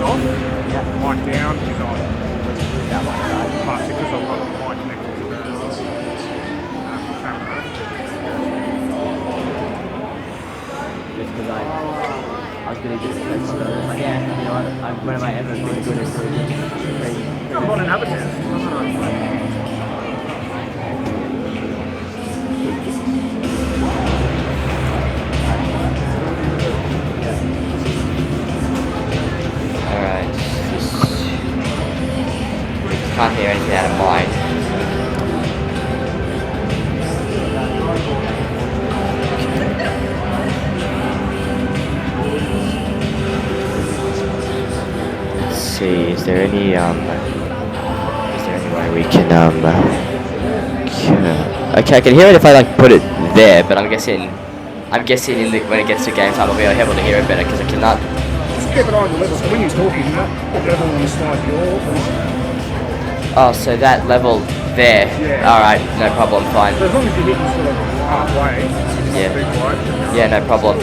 off. Yeah. Mic down is on. That one, right? But because I've got the mic connected to the camera. Just because I was going to just like, yeah, you know what, when am I ever been good at doing it? I'm on another test. Alright. Can't hear anything out of mine. Let's see, is there any way we can okay, I can hear it if I like put it there, but I'm guessing in when it gets to game time I'll be able to hear it better because I cannot. Just keep an eye on the level, so when you're talking, that level on the slide you're. Oh, so that level there. Yeah. Alright, no problem, fine. So as long as you're hitting sort of halfway, Yeah. be quiet. Yeah, no problem.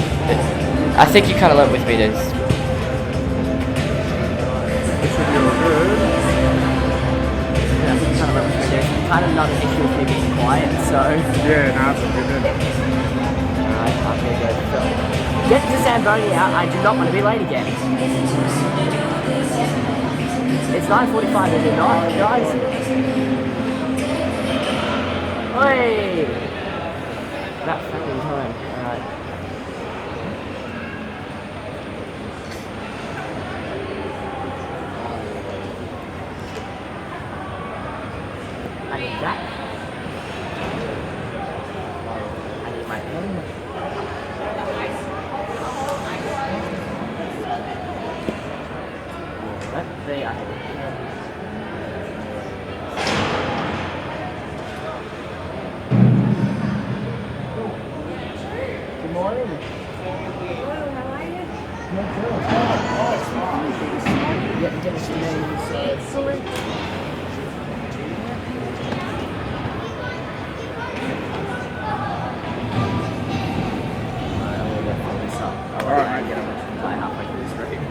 I think you kind of learnt with me to. It should be all good. Yeah, kind of not an issue with me being quiet, so. Yeah, no, that's all good then. Alright, I'm gonna go to Phil. Get to Zamboni out, I do not want to be late again. It's 9:45, is it not, guys? Oi! That fucking time, alright. I need that. I need my pen. That there I have it. Good morning. Yeah, Dennis names. Excellent. Alright, get on the halfway through the stream.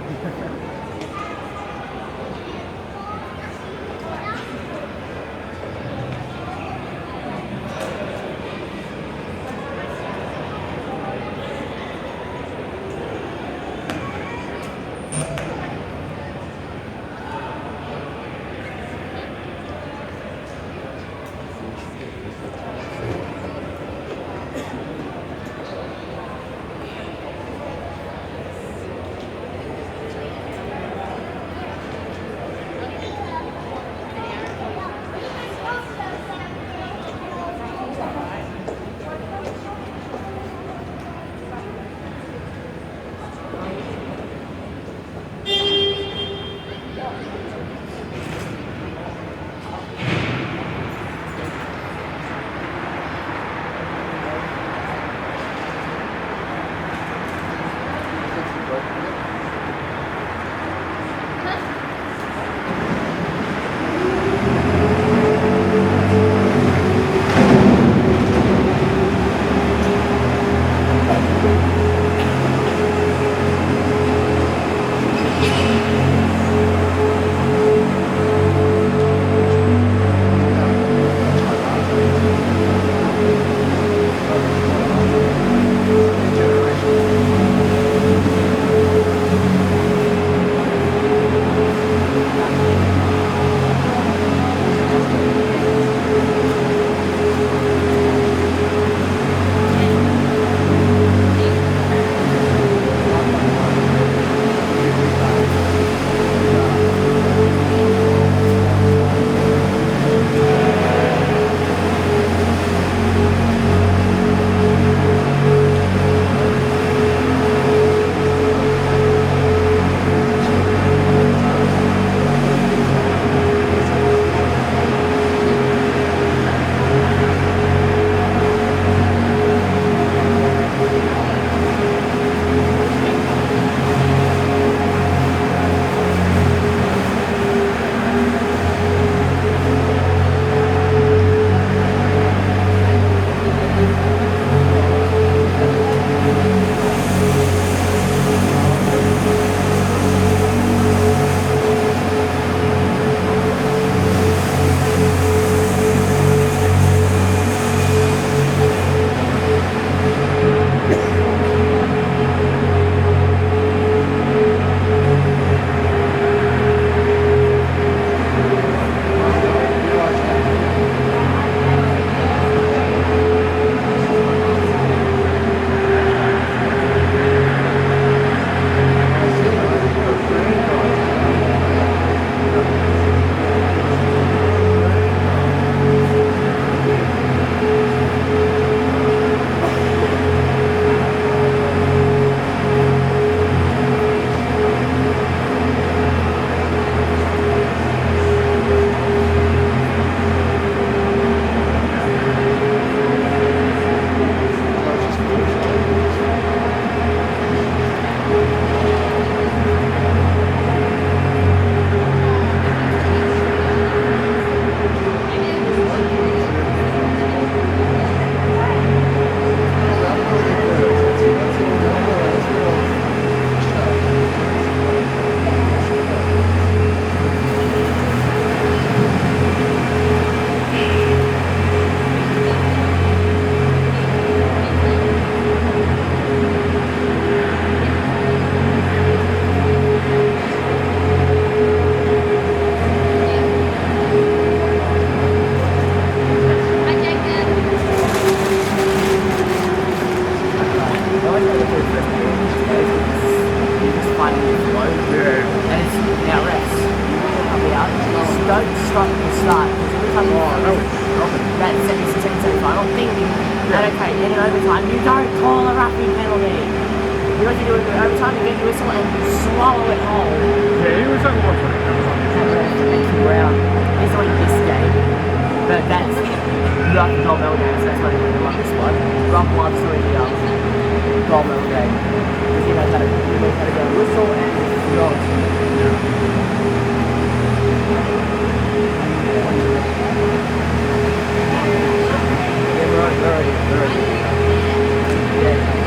start. Every time that 76, 75, I'm thinking, okay, in overtime, you don't call a roughing penalty. You know what you do in overtime? You get your whistle and you swallow it whole. Yeah, he was only watching it. Brown. He's on this game. But that's not the gold medal game, so that's not even the lucky squad. Rob loves doing the gold medal game. Because he knows how to go whistle and roll. Yeah, we're already. Yeah.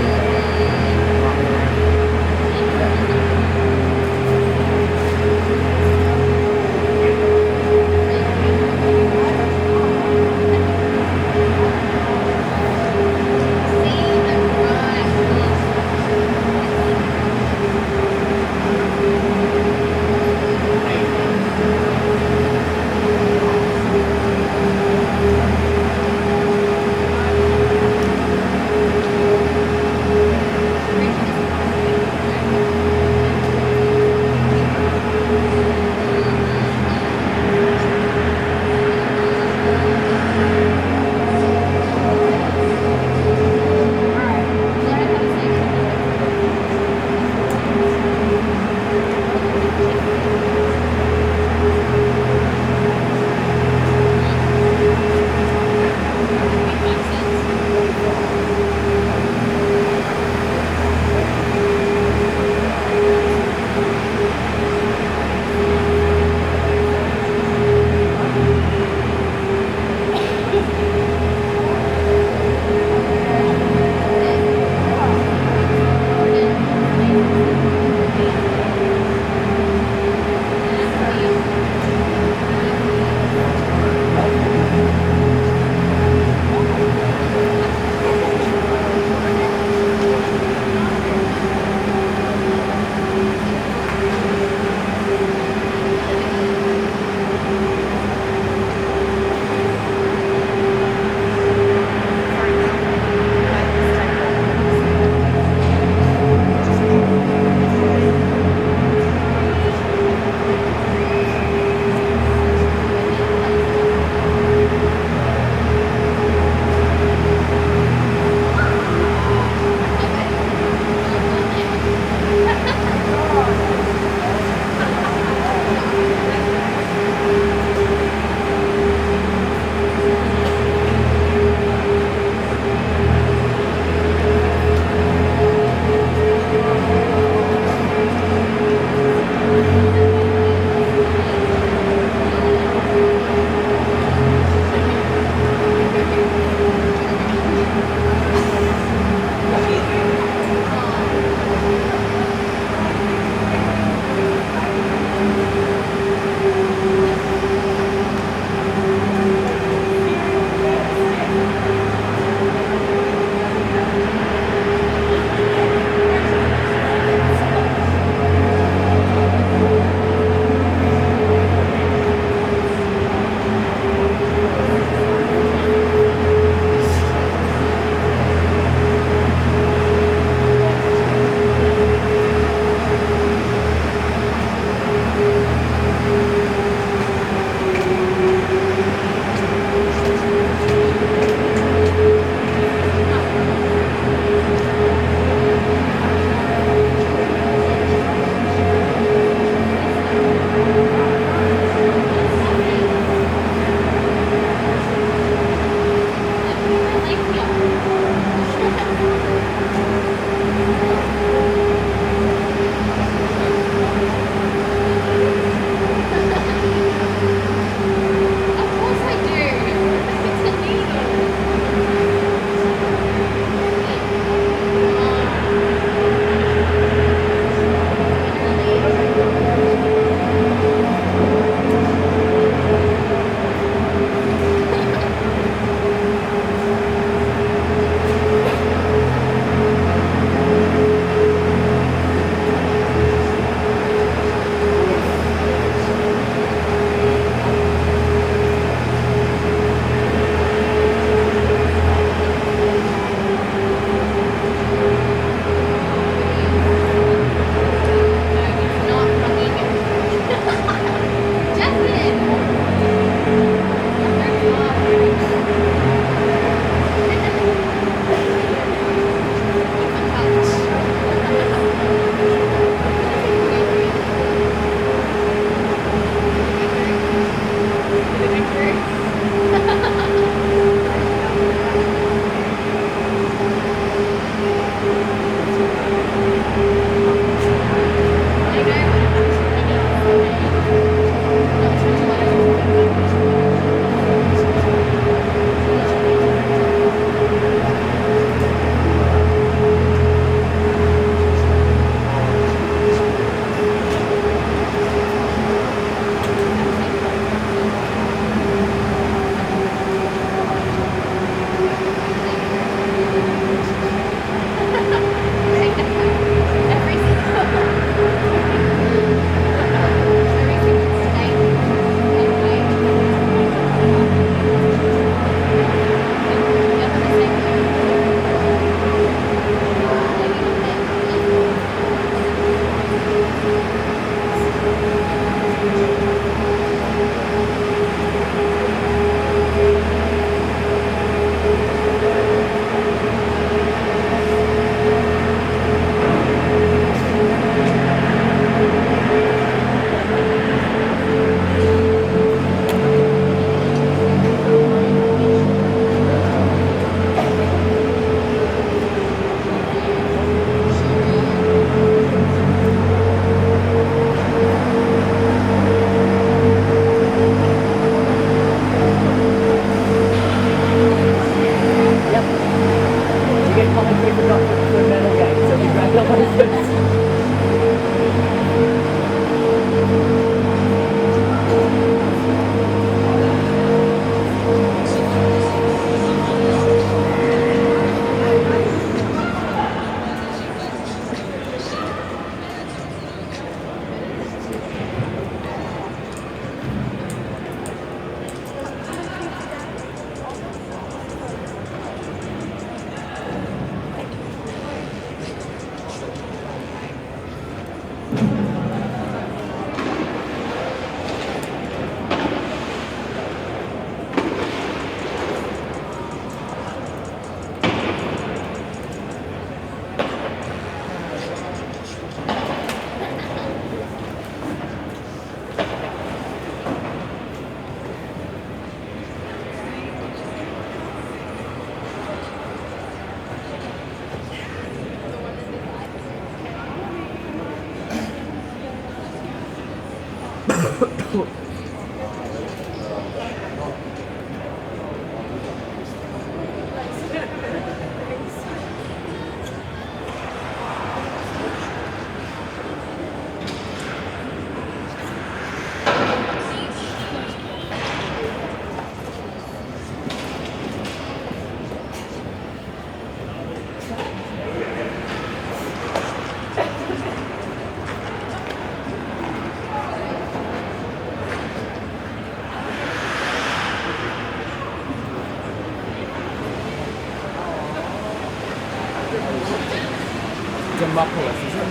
Demopolis, is it?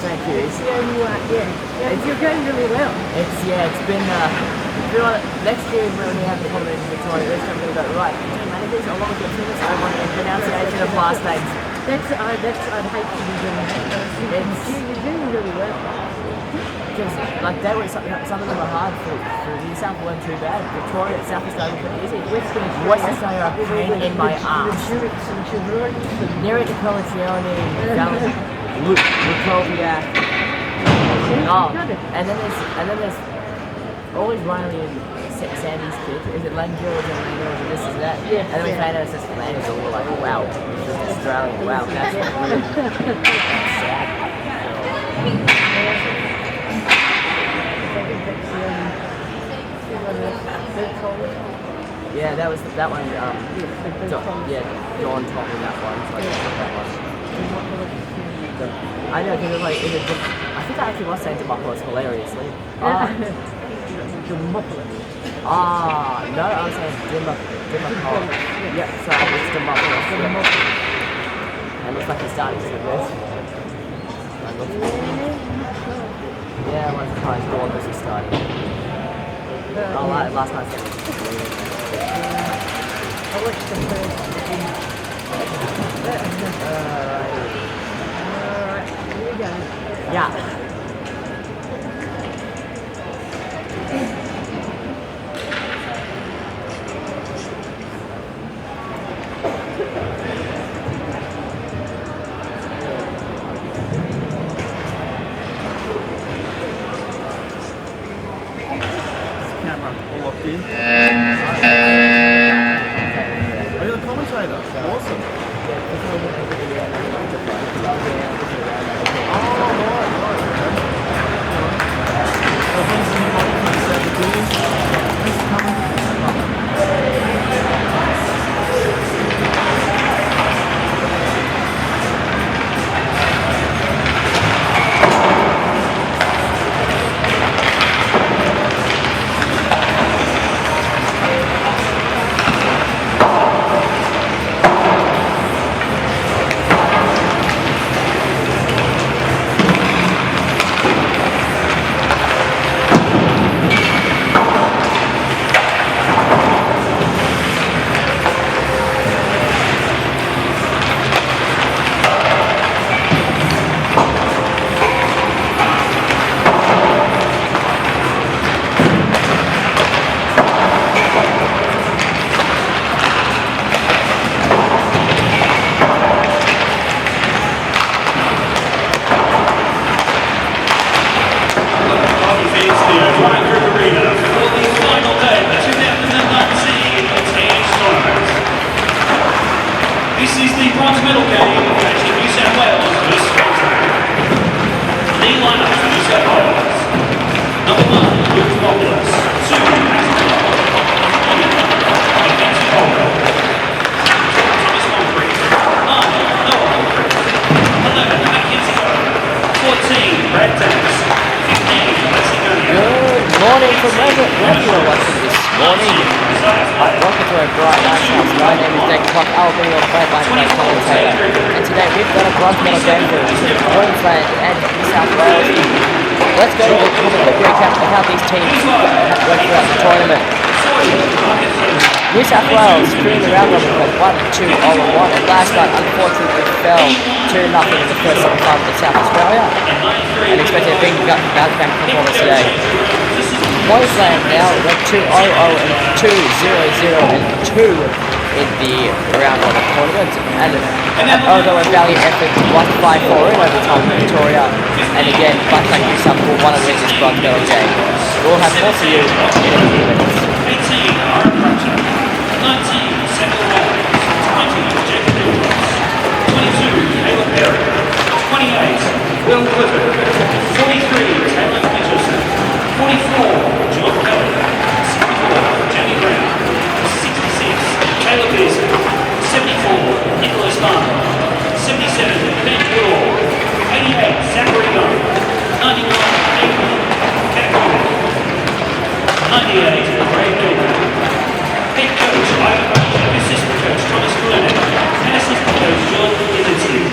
Thank you. It's, You're going really well. it's been next year when we have the tournament in Victoria, this time we're going to go, right, managers, along with your tennis, I want a pronunciation of last names. I'd hate to be doing that. You're doing really well. Because, like, they were, some of them are hard for New South weren't too bad. Victoria, South Australia were pretty easy. Western Australia are a pain in my ass. Near it to Colazione, Lukovia. Oh, and then there's always Riley and Sandy's kid. Is it Langer or is it Langer or is it this is that? Yeah, And then we found out it's just Langer, so we're like, wow, it's just Australian. Wow, that's really sad. Yeah, that one. Dawn told me that one. So that one. I know because like I think I actually was saying Demopolis hilariously. No, I was saying Demopolis. Yep, sorry, it's Demopolis. It looks like he's starting to do this. Yeah, I'm surprised Dawn was just starting. Last night's game. I watched the first. Alright, here we go. Yeah. Camera all locked in. Are you the commentator? Awesome. Morning from wherever you are watching this morning. Welcome to a bright night house. My name is Nick Clark. I'll be your play-by-play commentator. And today we've got a bronze medal game for Queensland and New South Wales. Let's go to a quick recap of how these teams went throughout the tournament. New South Wales through the round robin went 1-2-0-1, and last night unfortunately fell 2-0 in the first semi-final with South Australia, and expected a big bounce-back performance today. Queensland now went 2-0-0 and 2-0-0 and 2 in the round one of the tournament. And although a valiant effort, 1-5-4 in overtime for Victoria. And again, much like New South Wales, want to win this bronze medal game. We'll have more for you in a few minutes. 18 are approaching. 19, Samuel Wallace. 20, Jacob Nicholas. 22, Caleb Berry. 28, Will Clifford. 43, Taylor Mitchelson. 44, John Kelly. 64, Jamie Brown. 66, Caleb Pearson. 74, Nicholas Martin. 77, Ben Woodall. 88, Zachary Young. 99, Nathan Categoric. 98, Ray Gilbert. Head coach, Ivan Bush, and assistant coach, Thomas Glennon, and assistant coach, John Livingston.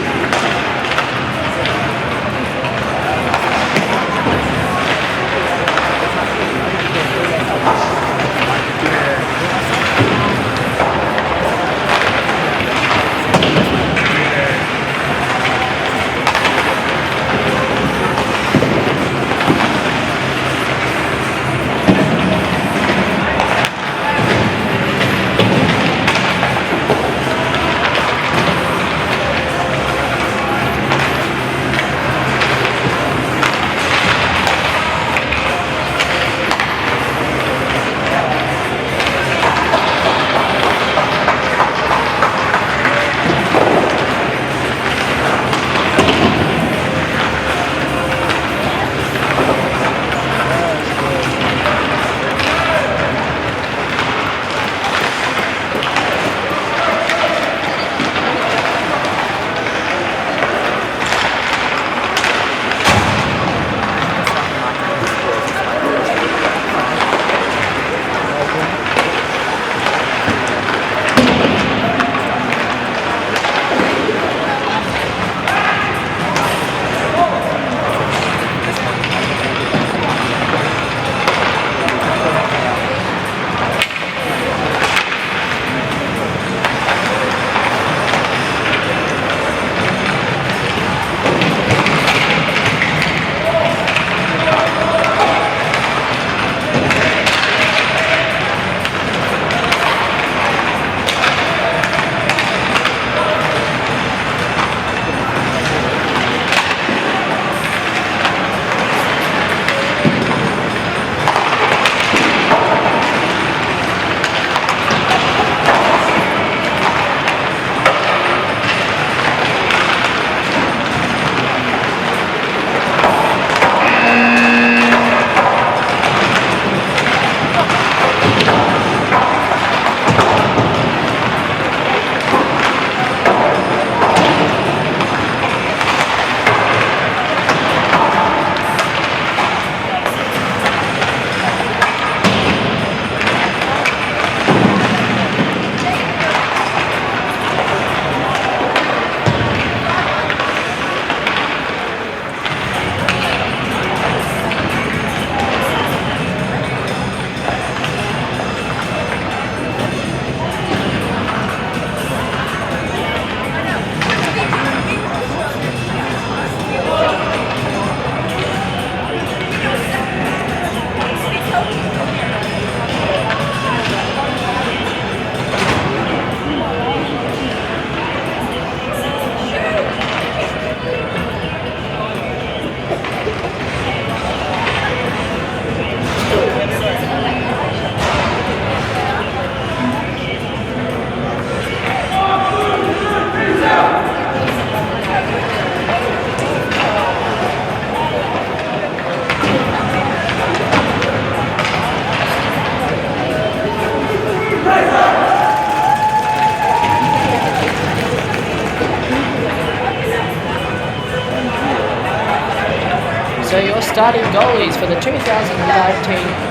So your starting goalies for the 2019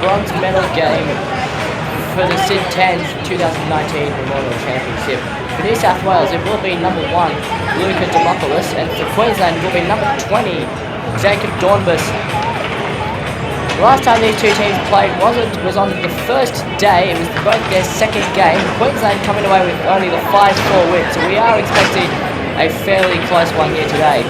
bronze medal game for the Sid Tange 2019 Memorial Championship. For New South Wales, it will be number 1, Luca Demopoulos, and for Queensland, it will be number 20, Jacob Dornbus. Last time these two teams played was on the first day. It was both their second game. Queensland coming away with only the 5-4 win, so we are expecting a fairly close one here today.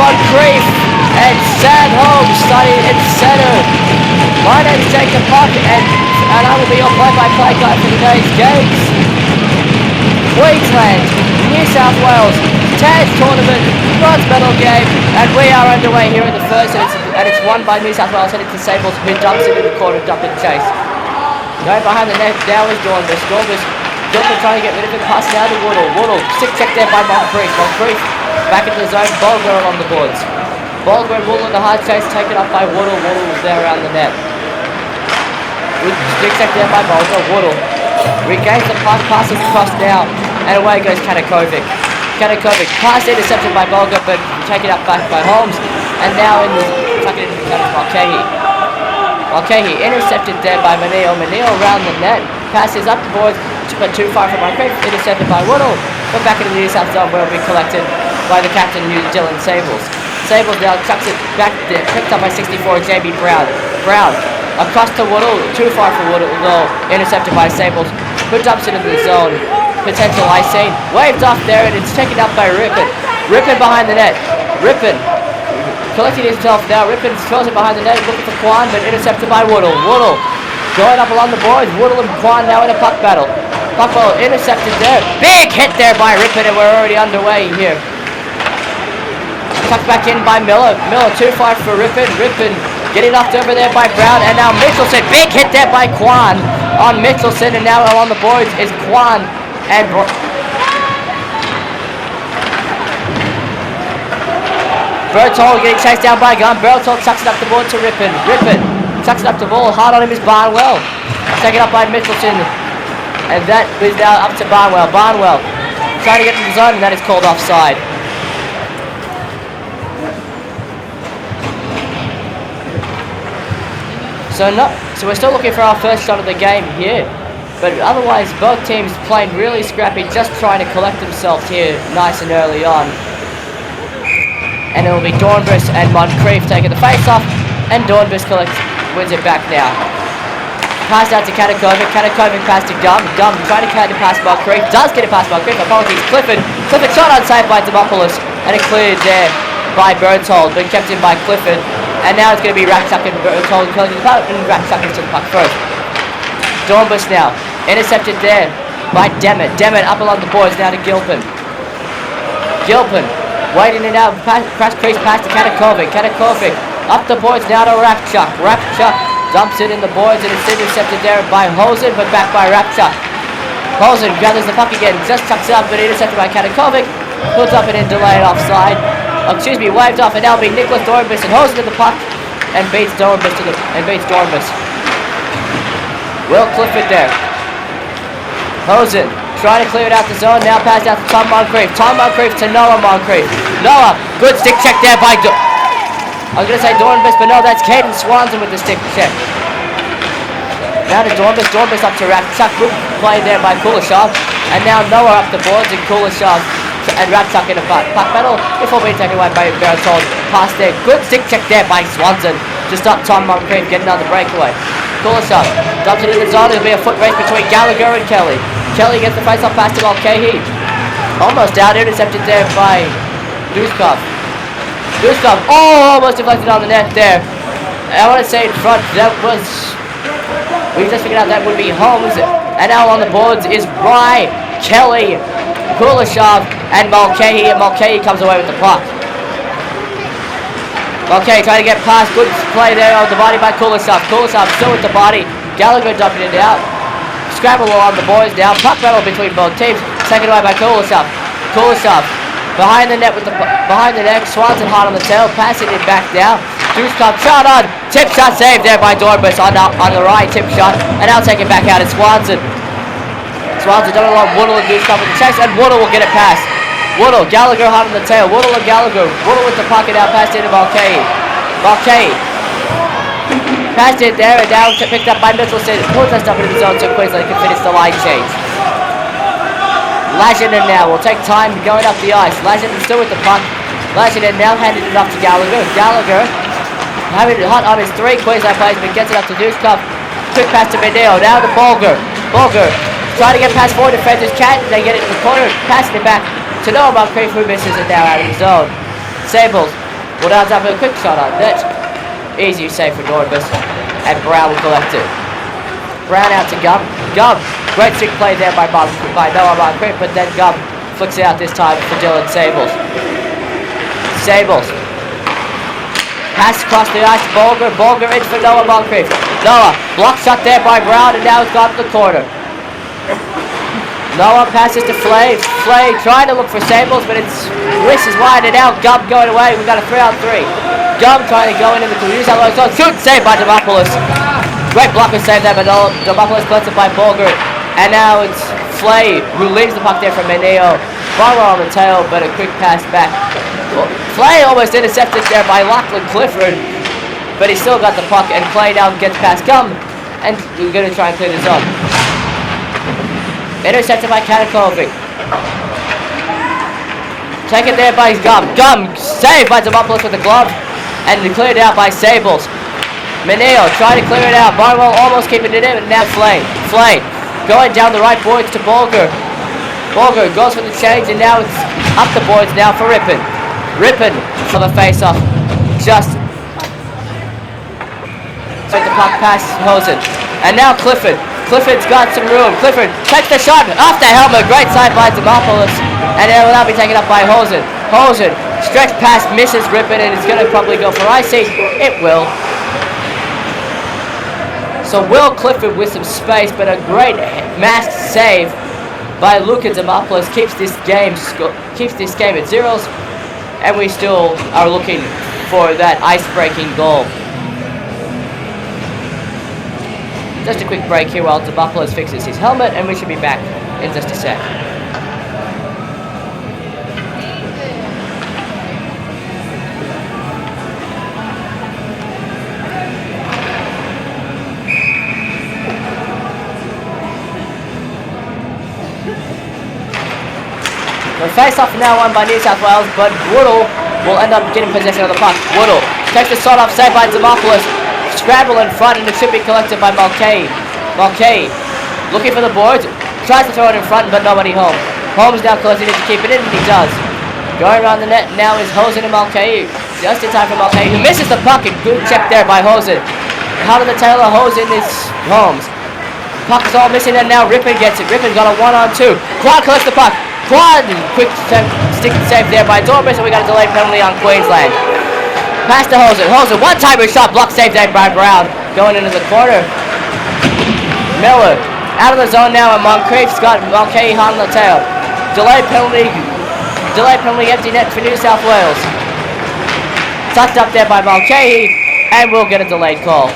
Moncrief and Sam Holmes starting in center. My name is Jacob Puck and I will be your play-by-play guy for today's games. Queensland, New South Wales, Tange tournament, bronze medal game, and we are underway here in the first, and it's won by New South Wales, heading to Sables, who dumps it in the corner, dump and chase. Going behind the net, now is Dornbus. Dornbus trying to get rid of it, pass now to Woodle, stick check there by Moncrief. Moncrief back into the zone, Bulger on the boards. Bulger and Woodle in the hard chase, taken up by Woodle there around the net. Stick check there by Bulger, Woodle regains the puck, passes across now, and away goes Kanakovic. Pass intercepted by Bulger, but taken up back by Holmes, and now tucking into the Mulcahy. Mulcahy intercepted there by Manil around the net, passes up the boards, but too far from Moncrief, intercepted by Woodle, but back into the New South zone where it will be collected by the captain, Dylan Sables. Sables now chucks it back there, picked up by 64, JB Brown. Across to Woodle, too far for Woodle, though, intercepted by Sables, who dumps it into the zone. Potential icing, waved off there, and it's taken up by Rippon. Rippon behind the net. Rippon collecting himself now. Rippon throws it behind the net, looking for Kwan, but intercepted by Woodle. Woodle going up along the boards. Woodle and Kwan now in a puck battle. Puck battle intercepted there. Big hit there by Rippon, and we're already underway here. Tucked back in by Miller. Miller too far for Rippon. Rippon getting knocked over there by Brown, and now Michelson. Big hit there by Kwan on Michelson, and now on the boards is Kwan and Berthold getting chased down by Gunn. Berthold chucks it up the board to Rippon. Rippon chucks it up the ball. Hard on him is Barnwell. Taken up by Michelson, and that is now up to Barnwell. Barnwell trying to get to the zone, and that is called offside. So we're still looking for our first shot of the game here, but otherwise both teams playing really scrappy, just trying to collect themselves here nice and early on. And it will be Dornbus and Moncrief taking the face-off, and Dornbus wins it back now. Pass out to Kanakovic. Kanakovic pass to Gum. Gum trying to catch it past Moncrief. Does get it past Moncrief. Apologies. Clifford shot unsaved by Demopoulos, and it cleared there by Berthold, but kept in by Clifford. And now it's going to be Rakchuk and Berthold killing the puck, and Rakchuk into the puck first. Dornbus now intercepted there by Demet. Demet up along the boards now to Gilpin. Gilpin waiting it out. Cross crease pass to Kanakovic. Kanakovic up the boards now to Rakchuk. Rakchuk dumps it in the boards, and it's intercepted there by Hosen, but back by Rakchuk. Hosen gathers the puck again, just tucks it up, but intercepted by Kanakovic. Puts up and in delayed offside. Waved off, and now it'll be Nicholas Dornbus, and Hosen to the puck and beats Dornbus Will Clifford there. Hosen trying to clear it out the zone, now pass out to Tom Moncrief. Tom Moncrief to Noah Moncrief. Noah, good stick check there by I was going to say Dornbus, but no, that's Caden Swanson with the stick check. Now to Dornbus up to Rakchuk. Good play there by Kuleshov, and now Noah up the boards, and Kuleshov and Rakchuk in a puck battle before being taken away by Berthold. Pass there, good stick check there by Swanson to stop Tom Moncrief getting on the breakaway. Kuleshov dumps it in the zone. It'll be a foot race between Gallagher and Kelly. Kelly gets the face-off pass to Mulcahy. Almost out, intercepted there by Duskov. Almost deflected on the net there. I want to say in front, we just figured out that would be Holmes. And now on the boards is Rye, Kelly, Kuleshov, and Mulcahy. And Mulcahy comes away with the puck. Mulcahy trying to get past. Good play there, divided by Kuleshov. Kuleshov still with the body. Gallagher dumping it out. Scrabble on the boys now. Puck battle between both teams. Taken away by Kuleshov. Behind the net Swanson hard on the tail, passing it back now. Duskov shot on, tip shot saved there by Dornbus on the right, tip shot, and now taken back out at Swanson. Swanson done along Woodle and Duskov with the chase, and Woodle will get it past. Woodle, Gallagher hard on the tail, Woodle and Gallagher. Woodle with the pocket out, passed into Mulcahy. Passed it there, and now picked up by Michelson. Pulls that stuff into the zone so Queensland can finish the line change. Lashenden now will take time going up the ice. Lashenden still with the puck. Lashenden now handed it off to Gallagher. Gallagher having it hot on his three Queensland players, but gets it up to Duskov. Quick pass to Medeo. Now to Bulger. Trying to get past four defenders. Can't. They get it in the corner. Passing it back to Noah Moncrief, who misses it now out of the zone. Sables Will now have a quick shot on net. Easy save for Dornbus. And Brown will collect it. Brown out to Gum. Gum. Great stick play there by Noah Moncrief, but then Gum flicks it out this time for Dylan Sables. Sables. Pass across the ice to Bolger. Bolger in for Noah Moncrief. Noah. Block shot there by Brown, and now it's gone to the corner. Noah passes to Flay. Flay trying to look for Sables, but it's misses wide, and now Gum going away. We've got a 3-on-3. Gum trying to go in the New South Wales zone. Shoot, saved by Demopoulos. Great blocker save there, but Demopoulos collects it by Bolger. And now it's Flay who leaves the puck there for Meneo. Barlow on the tail, but a quick pass back. Well, Flay almost intercepted there by Lachlan Clifford, but he still got the puck, and Flay now gets past Gum, and we're going to try and clear this up. Intercepted by Katakovic. Taken there by Gum. Gum saved by Demopoulos with the glove, and cleared out by Sables. Meneo trying to clear it out. Barlow almost keeping it in, and now Flay. Flay going down the right boards to Bolger. Bolger goes for the change, and now it's up the boards now for Rippon. Rippon for the face-off. Just took the puck past Hosen. And now Clifford. Clifford's got some room. Clifford takes the shot off the helmet. Great side by Demopoulos. And it will now be taken up by Hosen. Hosen stretch pass, misses Rippon, and it's going to probably go for icing. It will. So Will Clifford with some space, but a great masked save by Luka Demopoulos keeps this game at zeros, and we still are looking for that ice-breaking goal. Just a quick break here while Demopoulos fixes his helmet, and we should be back in just a sec. The face-off now won by New South Wales, but Woodall will end up getting possession of the puck. Woodall takes the shot off, saved by Demopoulos. Scramble in front, and it should be collected by Mulcahy. Mulcahy looking for the boards, tries to throw it in front, but nobody home. Holmes now collecting it to keep it in, and he does. Going around the net now is Hosen and Mulcahy. Just in time for Mulcahy, who misses the puck, and good check there by Hosen. Out of the tail of Hosen is Holmes. Puck is all missing, and now Rippon gets it. Rippon got a 1-on-2. Quad collects the puck. Quad, quick stick save there by Dormis, and we got a delayed penalty on Queensland. Pass to Hosen. Hosen, one-timer shot, block save there by Brown. Going into the corner. Miller out of the zone now, and Moncrief's got Mulcahy on the tail. Delayed penalty, empty net for New South Wales. Touched up there by Mulcahy, and we'll get a delayed call.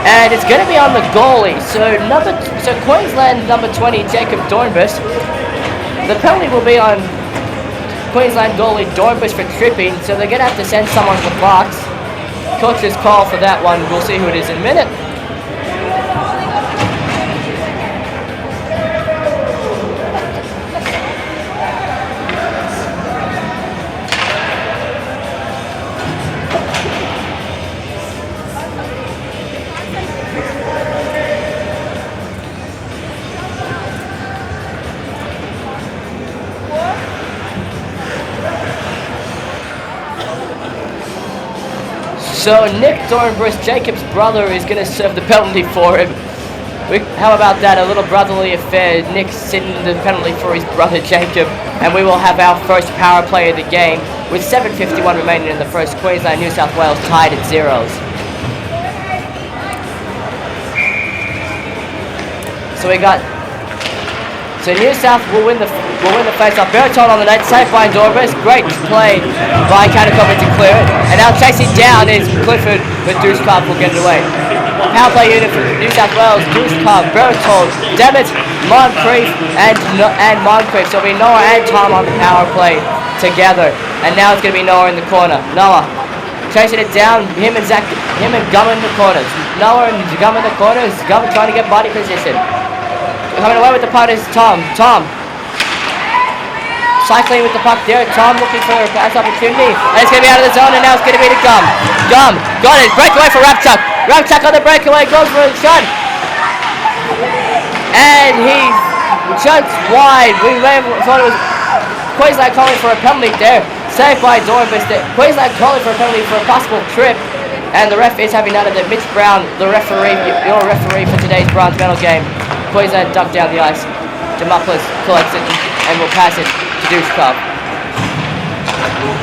And it's going to be on the goalie. So Queensland number 20, Jacob Dornbus. The penalty will be on Queensland goalie Dornbus for tripping. So they're going to have to send someone to the box. Coach's call for that one. We'll see who it is in a minute. So Nick Dornbus, Jacob's brother, is going to serve the penalty for him. How about that? A little brotherly affair. Nick sitting the penalty for his brother Jacob. And we will have our first power play of the game with 7:51 remaining in the first. Queensland, New South Wales tied at zeros. So we got... So New South will win the face-off. Bertone on the net, saved by Dornbus. Great play by Katakovic to clear it. And now chasing down is Clifford, but Dushkov will get it away. Power play unit for New South Wales, Dushkov, Bertone, Demet, Moncrief, and Moncrief. So it'll be Noah and Tom on the power play together. And now it's going to be Noah in the corner. Noah chasing it down, him and Gum in the corners. Noah and Gum in the corners. Gum trying to get body position. Coming away with the puck is Tom. Tom cycling with the puck there. Tom looking for a pass opportunity. And it's going to be out of the zone, and now it's going to be to Gum. Gum got it. Breakaway for Rapchuk. Rapchuk on the breakaway. Goes for a shot. And he shuts wide. We thought it was... Queensland calling for a penalty there. Saved by Dornbus. Queensland calling for a penalty for a possible trip. And the ref is having none of it. Mitch Brown, the referee, your referee for today's bronze medal game. Queensland ducked down the ice. Demopoulos collects it and will pass it to Dushkov.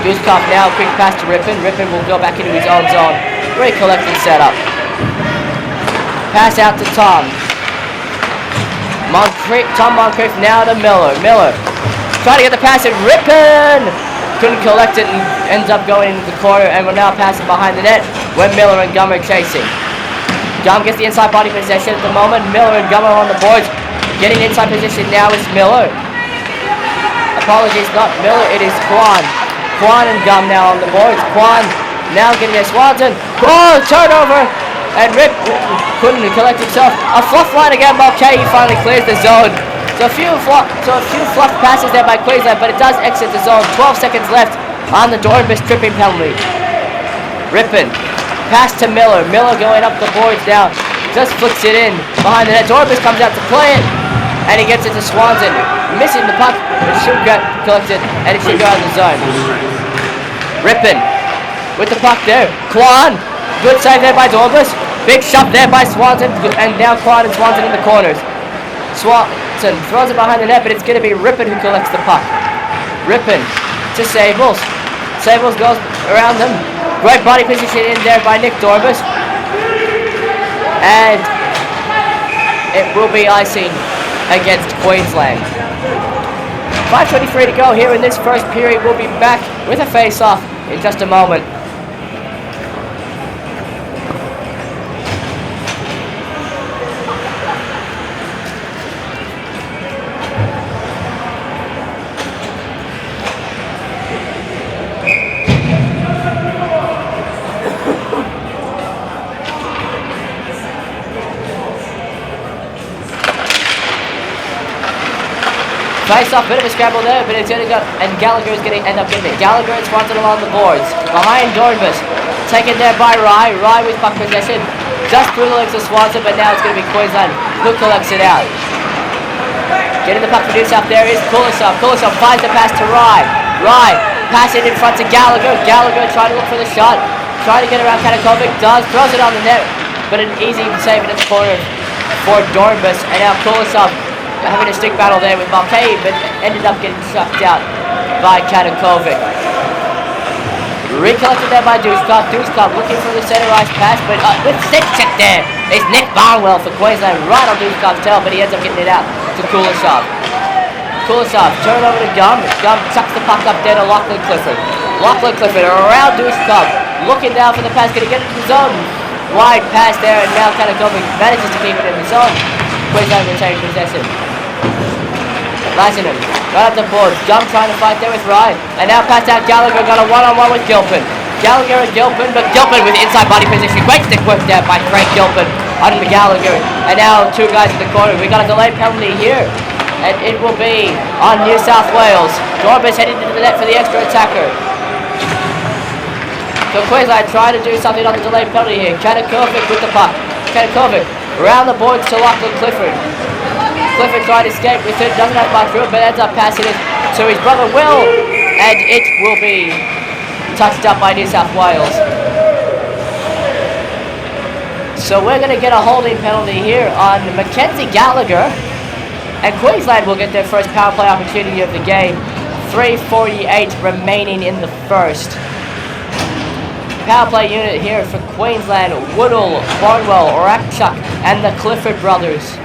Dushkov now, quick pass to Rippon. Rippon will go back into his own zone. Recollect and set up. Pass out to Tom. Tom Moncrief now to Miller. Miller trying to get the pass in. Rippon couldn't collect it and ends up going into the corner and will now pass it behind the net when Miller and Gum are chasing. Gum gets the inside body possession at the moment. Miller and Gum are on the boards. Getting inside position now is Miller. Apologies, not Miller, it is Kwan. Kwan and Gum now on the boards. Kwan now getting a Swanson. Oh, turnover! And Rip couldn't collect himself. A fluff line again, Mulcahy finally clears the zone. So a few fluff passes there by Queensland, but it does exit the zone. 12 seconds left on the Dornbus tripping penalty. Rippon, pass to Miller. Miller going up the boards now. Just flicks it in behind the net. Dornbus comes out to play it, and he gets it to Swanson. Missing the puck, it should get collected, and it should go out of the zone. Rippon with the puck there. Kwan, good save there by Dornbus. Big shot there by Swanson, and now Kwan and Swanson in the corners. Swanson throws it behind the net, but it's going to be Rippon who collects the puck. Rippon to Sables. Sables goes around them. Great body position in there by Nick Dornbus. And it will be icing against Queensland. 5:23 to go here in this first period. We'll be back with a face-off in just a moment. Face off, bit of a scramble there, but it's going to go, and Gallagher is going to end up getting it. Gallagher and Swanson along the boards. Behind Dornbus. Taken there by Rye. Rye with puck possession. Just through the legs of Swanson, but now it's going to be Queensland who collects it out. Getting the puck produced up there is Kulisov. Kulisov finds the pass to Rye. Rye, pass it in front to Gallagher. Gallagher trying to look for the shot. Trying to get around Katakovic. Throws it on the net, but an easy save in the corner for Dornbus. And now Kulisov having a stick battle there with Mulcahy, but ended up getting sucked out by Katakovic. Recollected there by Dushkov. Dushkov looking for the center ice pass, but with stick check there is Nick Barnwell for Queensland right on Dushkov's tail, but he ends up getting it out to Kulisov. Kulisov turn over to Gum. Gum sucks the puck up there to Lachlan Clifford. Lachlan Clifford around Dushkov, looking down for the pass, gonna get it into the zone. Wide pass there, and now Katakovic manages to keep it in the zone. Queensland retaining possession. Lassinen, right up the board. Gum trying to fight there with Ryan. And now pass out Gallagher, got a one-on-one with Gilpin. Gallagher and Gilpin, but Gilpin with inside body position. Great stick work there by Craig Gilpin on Gallagher. And now two guys in the corner. We got a delayed penalty here. And it will be on New South Wales. Dornbus heading into the net for the extra attacker. So Queensland trying to do something on the delayed penalty here. Katakovic with the puck. Katakovic around the boards to Lachlan Clifford. Clifford tried to escape with it, doesn't have much room, but ends up passing it to his brother Will, and it will be touched up by New South Wales. So we're going to get a holding penalty here on Mackenzie Gallagher, and Queensland will get their first power play opportunity of the game. 3:48 remaining in the first. Power play unit here for Queensland: Woodall, Barnwell, Rakchuk, and the Clifford brothers.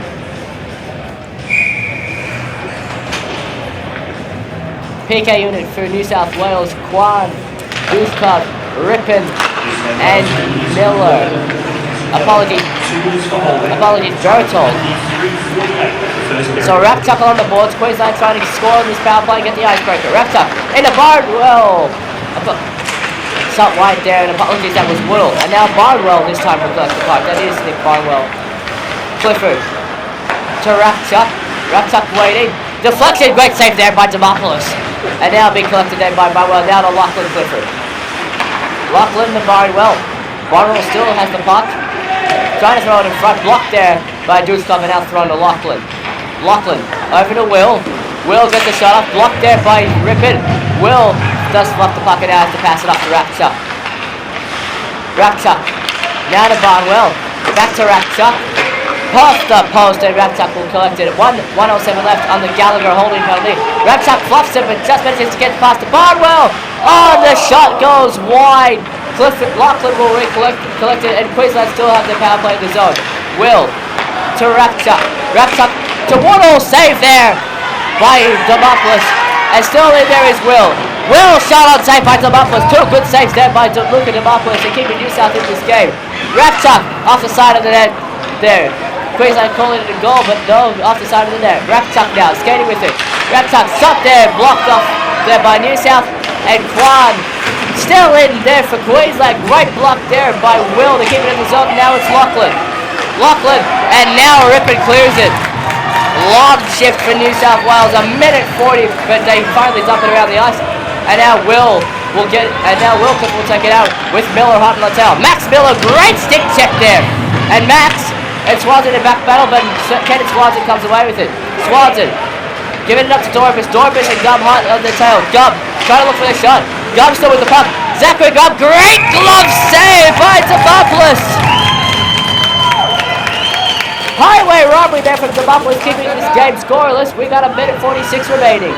PK unit for New South Wales: Kwan, Dushkov, Rippon, and Miller. Apologies, Bertold. So Rakchuk on the boards. Queensland trying to score on this power play and get the icebreaker. Rakchuk into Barnwell. Shot wide there, and apologies, that was Woodall. And now Barnwell this time will collect the puck. That is Nick Barnwell. Clifford to Rakchuk. Rakchuk waiting. Deflection, great save there by Demopoulos. And now being collected there by Barnwell, down to Lachlan Clifford. Lachlan to Barnwell. Barnwell still has the puck. Trying to throw it in front, blocked there by Dushkov, and now thrown to Lachlan. Lachlan over to Will. Will gets the shot off, blocked there by Rippin. Will does fluff the puck and now has to pass it off to Rapchuk. Rapchuk, now to Barnwell, back to Rapchuk. Past the post and Rapchuk will collect it. 1:07 left on the Gallagher holding penalty. Rapchuk fluffs it but just manages to get past to Barnwell. Oh, the shot goes wide. Lachlan will collect it and Queensland still have the power play in the zone. Will to Rapchuk. Rapchuk to Woodall, save there by Demopoulos. And still in there is Will. Will shot on save by Demopoulos. Two good saves there by Luka Demopoulos to keep New South in this game. Rapchuk off the side of the net there. Queensland calling it a goal, but no, off the side of the net. Rapchuk now, skating with it. Rapchuk shot there, blocked off there by New South. And Kwan still in there for Queensland. Great block there by Will to keep it in the zone. Now it's Lachlan. Lachlan, and now Rippon clears it. Long shift for New South Wales, a minute 40, but they finally dump it around the ice. And now Wilkins will take it out with Miller hot on the tail. Max Miller, great stick check there. And Max and Swanson in back battle, but Kenneth Swanson comes away with it. Swanson giving it up to Dorbis. Dorbis and Gubb hot on the tail. Gubb trying to look for the shot. Gubb still with the puck. Zachary Gubb, great glove save by Demopoulos. Highway robbery there from Demopoulos, keeping this game scoreless. We got a minute 46 remaining.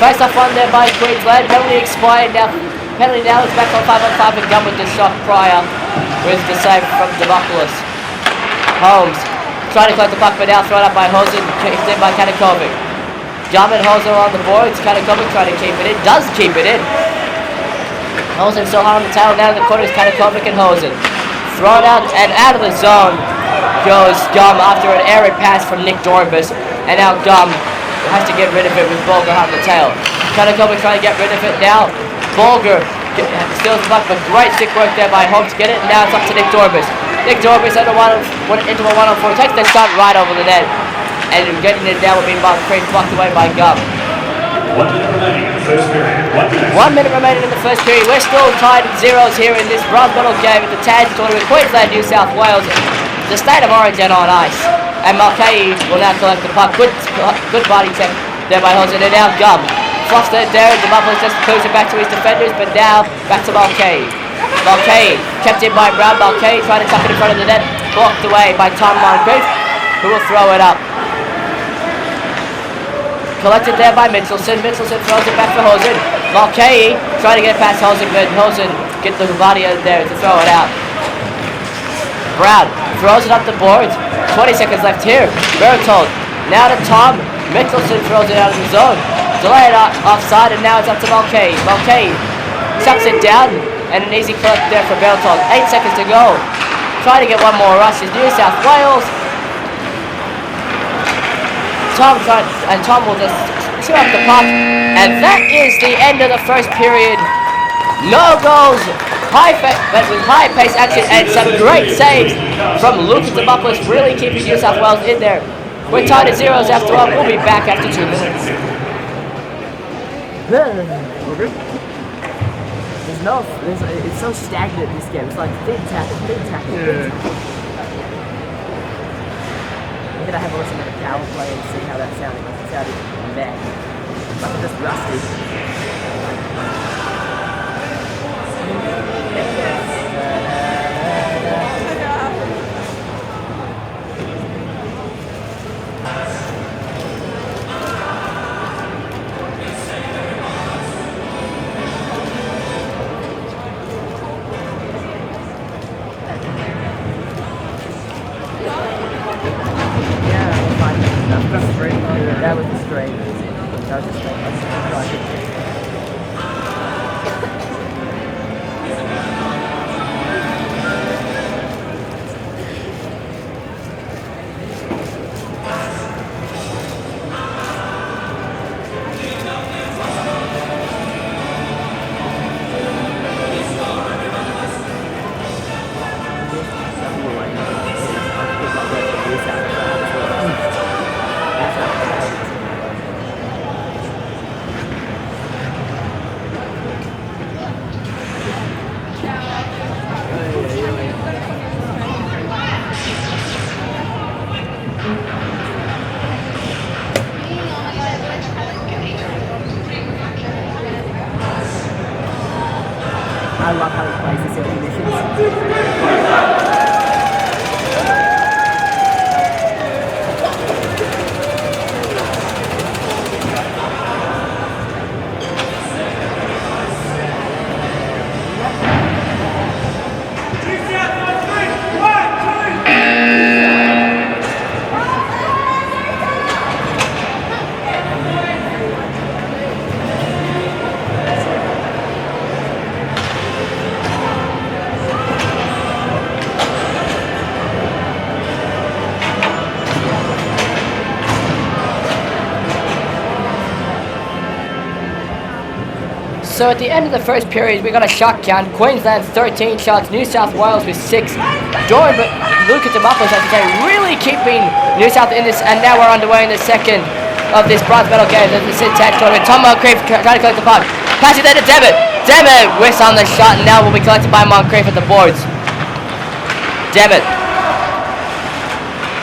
Face off one there by Queensland. Penalty expired now. Penalty now is back on 5-on-5 and Gunn with the shot prior with the save from Demopoulos. Holmes trying to collect the puck, but now thrown up by Hosen, kicked in by Kanakovic. Gunn and Hosen are on the boards. Kanakovic trying to keep it in, does keep it in. Hosen still hard on the tail. Down in the corner is Kanakovic and Hosen. Thrown out and out of the zone goes Gum after an errant pass from Nick Dorbis, and now Gum has to get rid of it with Bulger on the tail. Kanakovic trying to get rid of it now. Bulger steals the puck, but great stick work there by Holmes to get it. Now it's up to Nick Dorbis. Nick Dorbis into a 1-on-4, takes the shot right over the net. And getting it down with being blocked away by Gum. 1 minute remaining in the first period. 1 minute remaining in the first period. We're still tied at zeros here in this bronze medal game at the Tange tournament, Queensland, New South Wales. The state of origin on ice. And Mulcahy will now collect the puck. Good body check there by Hosen. And now Gum fluffs it there. Demopoulos just clears it back to his defenders, but now back to Mulcahy. Mulcahy kept in by Brown. Mulcahy trying to tuck it in front of the net. Blocked away by Tom Moncrief, who will throw it up. Collected there by Mitchelson. Mitchelson throws it back for Hosen. Mulcahy trying to get past Hosen, but Hosen gets the body out there to throw it out. Brown throws it up the boards. 20 seconds left here. Bertold now to Tom. Mitchelson throws it out of the zone. Delay it offside, and now it's up to Mulcahy. Mulcahy chucks it down, and an easy collect there for Bertold. 8 seconds to go. Trying to get one more rush is New South Wales. Tom will just chew up the puck, and that is the end of the first period. No goals. But with high pace action and some great saves from Lucas Demopoulos, really keeping New South Wales in there. We're tied at zeros after all. We'll be back after 2 minutes. It's so stagnant, this game. It's like big tackle. Yeah. I'm gonna have a listen to the power play and see how that sounded. It sounded bad. Like just rusty. That was a straight. That was a straight. So at the end of the first period, we got a shot count. Queensland 13 shots, New South Wales with 6. Luca Demopoulos, I should say, really keeping New South in this, and now we're underway in the second of this bronze medal game. The Tag tournament. Tom Moncrief trying to collect the puck. Passing there to Devitt. Devitt whiffs on the shot, and now will be collected by Moncrief at the boards. Devitt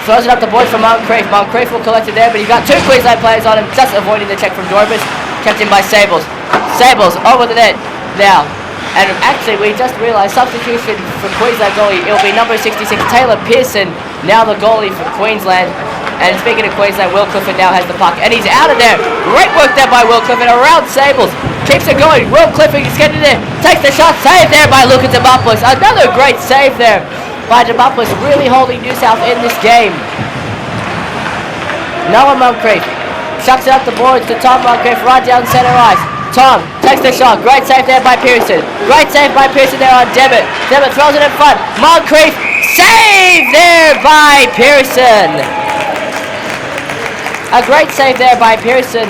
throws it up the boards for Moncrief. Moncrief will collect it there, but he's got 2 Queensland players on him, just avoiding the check from Dorbis. Kept in by Sables. Sables over the net now. And actually, we just realised substitution for Queensland goalie. It'll be number 66, Taylor Pearson, now the goalie for Queensland. And speaking of Queensland, Will Clifford now has the puck. And he's out of there. Great work there by Will Clifford around Sables. Keeps it going. Will Clifford is getting there. Takes the shot. Saved there by Luca Demopoulos. Another great save there by Demopoulos. Really holding New South in this game. Noah Moncrief chucks it up the boards to Tom Moncrief right down center ice. Tom takes the shot. Great save there by Pearson. Great save by Pearson there on Devitt. Devitt throws it in front. Moncrief save there by Pearson. A great save there by Pearson,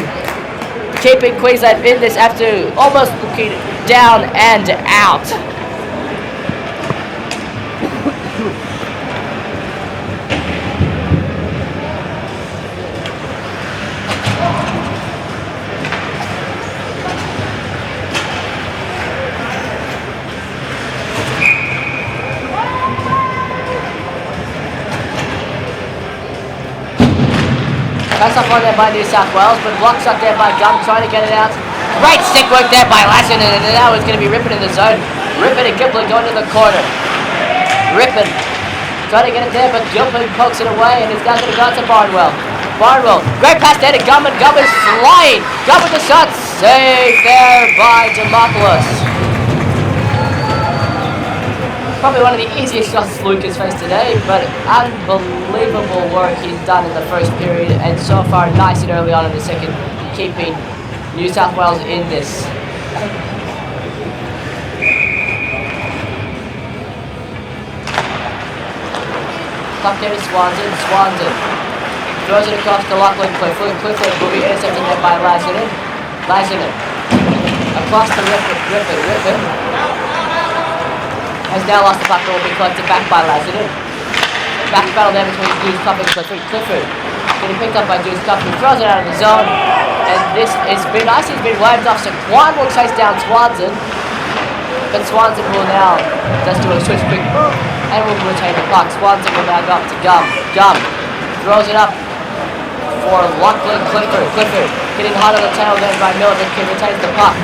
keeping Queensland in this after almost looking down and out. Pass up on there by New South Wales, but blocks up there by Gum, trying to get it out. Great stick work there by Lassen, and now it's going to be Rippon in the zone. Rippon and Gimplin going to the corner. Rippon trying to get it there, but Gimplin pokes it away, and it's now going to go to Barnwell. Barnwell, great pass there to Gum, and Gum is flying. Gum with the shot, saved there by Demopoulos. Probably one of the easiest shots Luke has faced today, but unbelievable work he's done in the first period, and so far nice and early on in the second, keeping New South Wales in this. Puck there to Swanson. Swanson throws it across to Lachlan Clifford. Clifford will be intercepted there by Lassinen. Lassinen across to Rippon. Has now lost the puck, but will be collected back by Lassinen. Back battle there between Juice Cup and Clifford. Clifford getting picked up by Juice Cup, who throws it out of the zone. And this has been nice, he's been waved off, so Quan will chase down Swanson. But Swanson will now just do a switch quick and will retain the puck. Swanson will now go up to Gum. Gum throws it up for Lachlan Clifford. Clifford getting hot on the tail there by Miller, who retains the puck.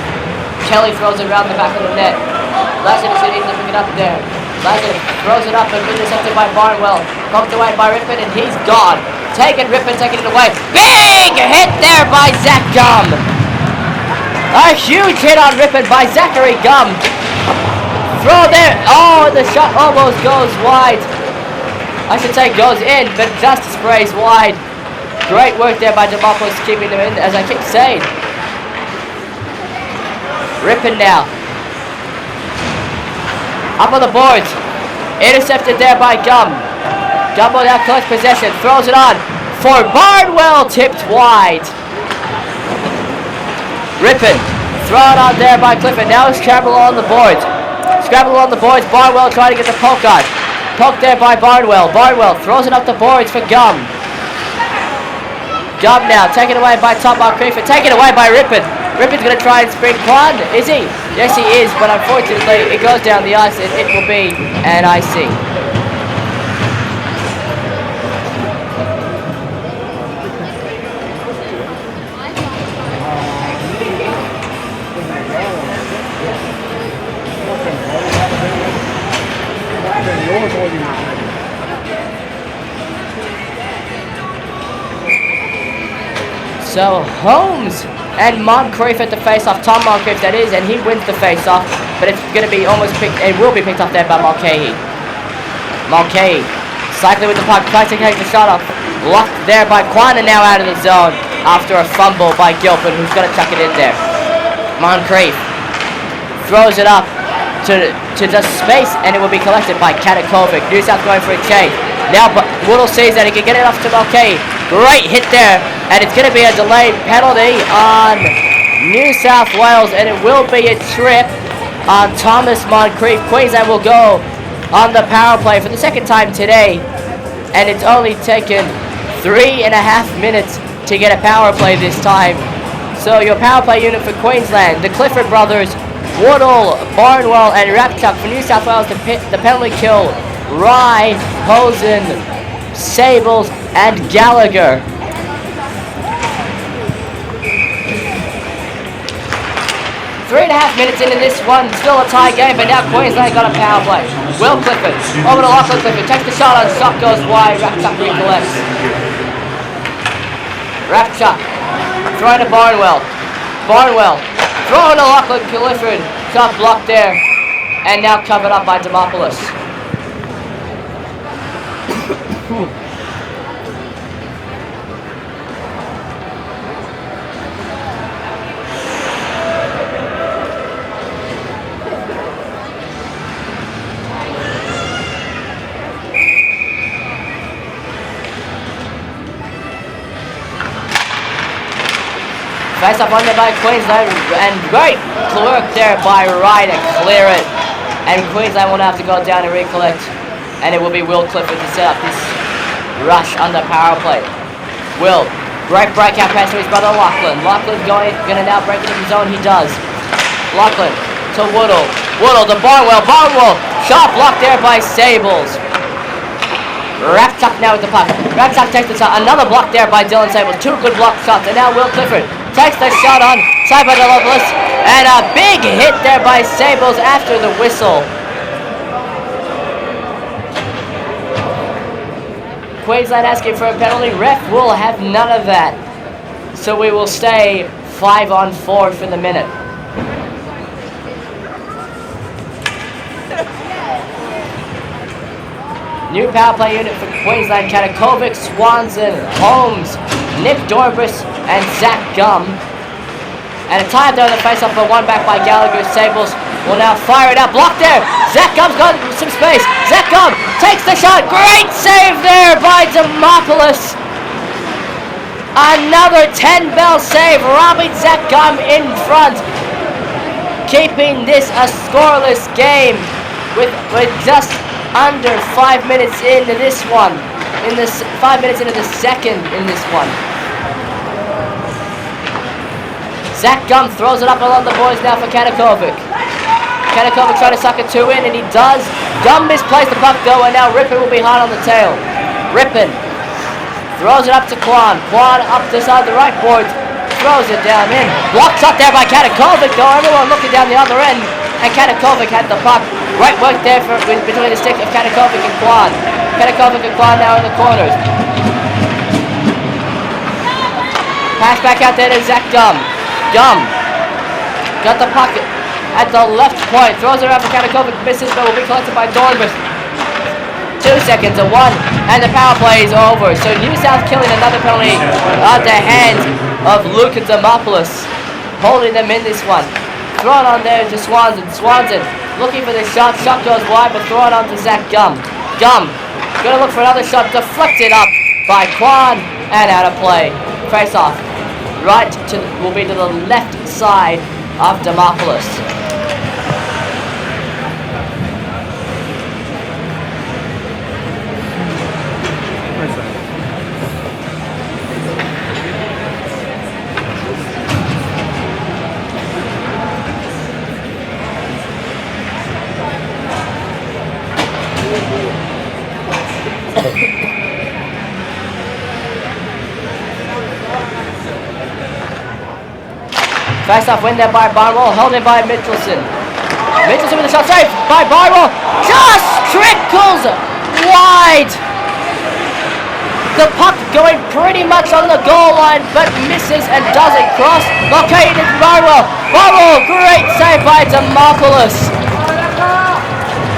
Kelly throws it around the back of the net. Lassen is easily pick it up there. Lassen throws it up and intercepted by Barnwell. Poked away by Rippon, and he's gone. Rippon taking it away. Big hit there by Zach Gum. A huge hit on Rippon by Zachary Gum. Throw there. Oh, the shot almost goes wide. I should say goes in, but just sprays wide. Great work there by Demopoulos keeping them in, as I keep saying. Rippon now. Up on the boards. Intercepted there by Gum. Gum will now collect possession. Throws it on for Barnwell. Tipped wide. Rippon. Throw it on there by Clifford. Now scramble on the boards. Scramble on the boards. Barnwell trying to get the poke on. Poke there by Barnwell. Barnwell throws it up the boards for Gum. Gum now taken away by Tom Moncrief. Taken away by Rippon. Rippon's going to try and spring Quan. Is he? Yes, he is, but unfortunately it goes down the ice and it will be an IC. then yours or you have maybe. So Holmes and Moncrief at the face-off. Tom Moncrief, that is, and he wins the face-off. But it's going to be almost picked. It will be picked up there by Mulcahy. Mulcahy cycling with the puck, trying to take the shot off. Blocked there by Quan, and now out of the zone after a fumble by Gilpin, who's going to chuck it in there. Moncrief throws it up to just space, and it will be collected by Katakovic. New South going for a chase. Now Woodall sees that he can get it off to Mulcahy. Great hit there, and it's going to be a delayed penalty on New South Wales, and it will be a trip on Thomas Moncrief. Queensland will go on the power play for the second time today, and it's only taken 3.5 minutes to get a power play this time. So your power play unit for Queensland, the Clifford brothers, Woodall, Barnwell, and Rapchuk. For New South Wales, the penalty kill, Rye, Hosen, Sables, and Gallagher. Three and a half minutes into this one, still a tie game, but now Queensland got a power play. Will Clifford, over to Lachlan Clifford, takes the shot on, shot goes wide, Rapchuk recollects. Rapchuk, throwing to Barnwell. Barnwell, throwing to Lachlan Clifford, shot blocked there, and now covered up by Demopoulos. Face up under by Queensland, and great work there by Rye to clear it. And Queensland will have to go down and recollect, and it will be Will Clifford to set up this rush under power play. Will, great breakout pass to his brother Lachlan. Lachlan's going to now break into the zone. He does. Lachlan to Woodall. Woodall to Barnwell. Barnwell, shot blocked there by Sables. Rapchuk now with the puck. Rapchuk takes the shot. Another block there by Dylan Sables. Two good block shots, and now Will Clifford takes the shot on, side by Demopoulos, and a big hit there by Sables after the whistle. Queensland asking for a penalty. Ref will have none of that. So we will stay 5-on-4 for the minute. New power play unit for Queensland: Katakovic, Swanson, Holmes, Nick Dorbris, and Zach Gum. And a tie there in the face-off, but one back by Gallagher. Sables will now fire it up. Blocked there. Zach Gum's got some space. Zach Gum takes the shot. Great save there by Demopoulos. Another 10-bell save, robbing Zach Gum in front, keeping this a scoreless game with just under 5 minutes into this one. 5 minutes into the second in this one. Zach Gum throws it up along the boys now for Katakovic. Katakovic trying to suck a two in, and he does. Gum misplays the puck though, and now Rippon will be hard on the tail. Rippon throws it up to Quan. Quan up to the side of the right board. Throws it down in. Blocked up there by Katakovic though. Everyone looking down the other end. And Katakovic had the puck. Right work there between the stick of Katakovic and Quan. Katakovic and Quan now in the corners. Pass back out there to Zach Gum. Gum got the puck at the left point. Throws it around for Katakovic. Misses, but will be collected by Dornbus. 2 seconds to 1, and the power play is over. So New South killing another penalty at the hands of Luka Demopoulos, holding them in this one. Thrown on there to Swanson. Swanson looking for the shot. Shot goes wide, but thrown on to Zach Gum. Gum gonna look for another shot. Deflected up by Quan and out of play. Face off. Right will be to the left side of Demopoulos. Face off win there by Barnwell, held in by Mitchelson. Mitchelson with a shot saved by Barnwell. Just trickle wide. The puck going pretty much on the goal line, but misses and doesn't cross. Located Barwell. Barwell, great save by Demopoulos.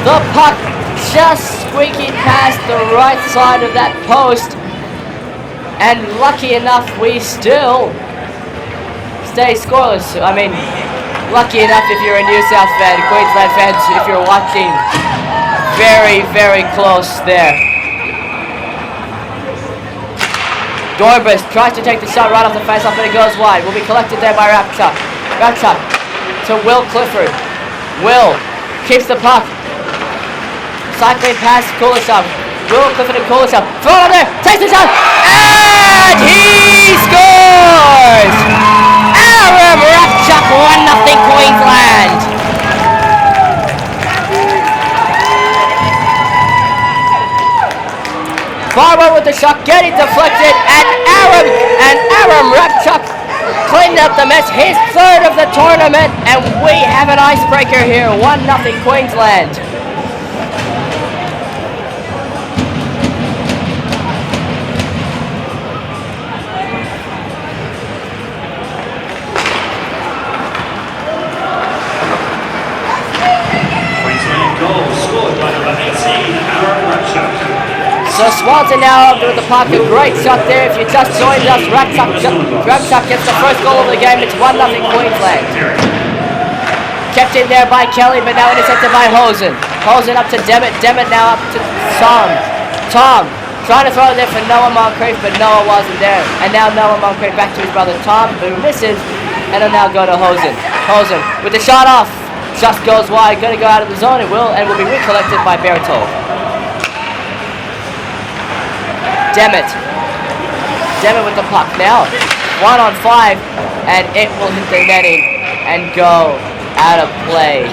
The puck just squeaking past the right side of that post. And lucky enough, we still stay scoreless. I mean, lucky enough if you're a New South fan, Queensland fans, if you're watching, very, very close there. Dorbus tries to take the shot right off the face-off, but it goes wide. Will be collected there by Rapchuk. Rapchuk to Will Clifford. Will keeps the puck. Cycling past Kulishov. Will Clifford and Kulishov. Throw it on there. Takes the shot. And he scores! Aaron Rapchuk, 1-0 Queensland. Barber with the shot, getting deflected, and Aaron Rapchuk cleaned up the mess, his third of the tournament, and we have an icebreaker here, 1-0 Queensland. Queensland goal scored by number 18, Aaron Rapchuk. So Swanson now up with the puck, a great shot there. If you just joined us, Rapchuk gets the first goal of the game. It's 1-0 Queensland. Kept in there by Kelly, but now intercepted by Hosen. Hosen up to Demet. Demet now up to Tom. Tom trying to throw it there for Noah Moncrief, but Noah wasn't there. And now Noah Moncrief back to his brother Tom, who misses, and will now go to Hosen. Hosen with the shot off. Just goes wide, going to go out of the zone. It will, and will be recollected by Bertol. Demet with the puck now, 1-on-5, and it will hit the netting and go out of play.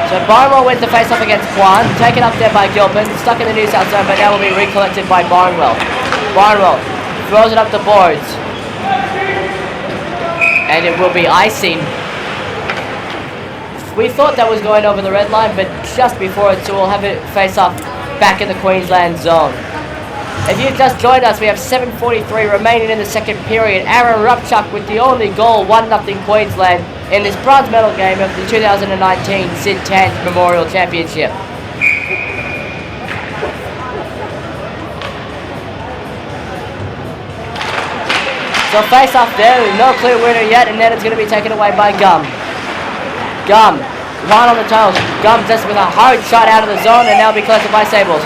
So Barnwell wins the face-off against Kwan, taken up there by Gilpin, stuck in the New South zone, but now will be recollected by Barnwell. Barnwell throws it up the boards, and it will be icing. We thought that was going over the red line, but just before it, so we'll have it face-off back in the Queensland zone. If you've just joined us, we have 7:43 remaining in the second period. Aaron Rapchuk with the only goal, 1-0 Queensland, in this bronze medal game of the 2019 Sid Tange Memorial Championship. So face off there, no clear winner yet, and then it's going to be taken away by Gum. Gum, one on the toes. Gum just with a hard shot out of the zone, and now be collected by Sables.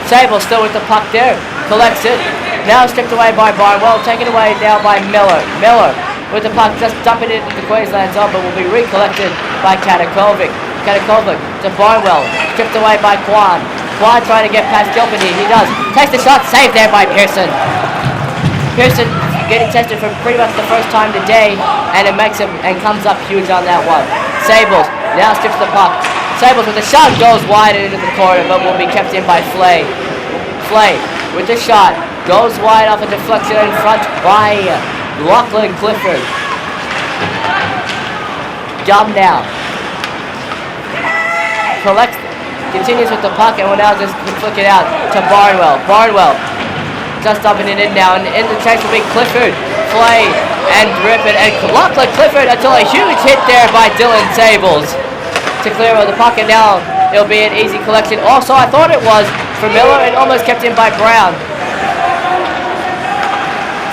Sables still with the puck there, collects it. Now stripped away by Barnwell, taken away now by Miller. Miller with the puck, just dumping it into the Queensland zone, but will be recollected by Katakovic. Katakovic to Barnwell, stripped away by Kwan. Kwan trying to get past Gilpin here, he does. Takes the shot, saved there by Pearson. Pearson getting tested for pretty much the first time today, and it makes him, and comes up huge on that one. Sables, now strips the puck. Sables with the shot, goes wide and into the corner, but will be kept in by Flay. Flay with the shot, goes wide off a deflection in front by Lachlan Clifford. Gum now. Collects, continues with the puck, and will now just flick it out to Barnwell. Barnwell just dumping it in now, and in the chase will be Clifford. Flay and rip it, and Lachlan Clifford until a huge hit there by Dylan Sables to clear of the puck, and now it'll be an easy collection. Also, I thought it was for Miller, and almost kept in by Brown.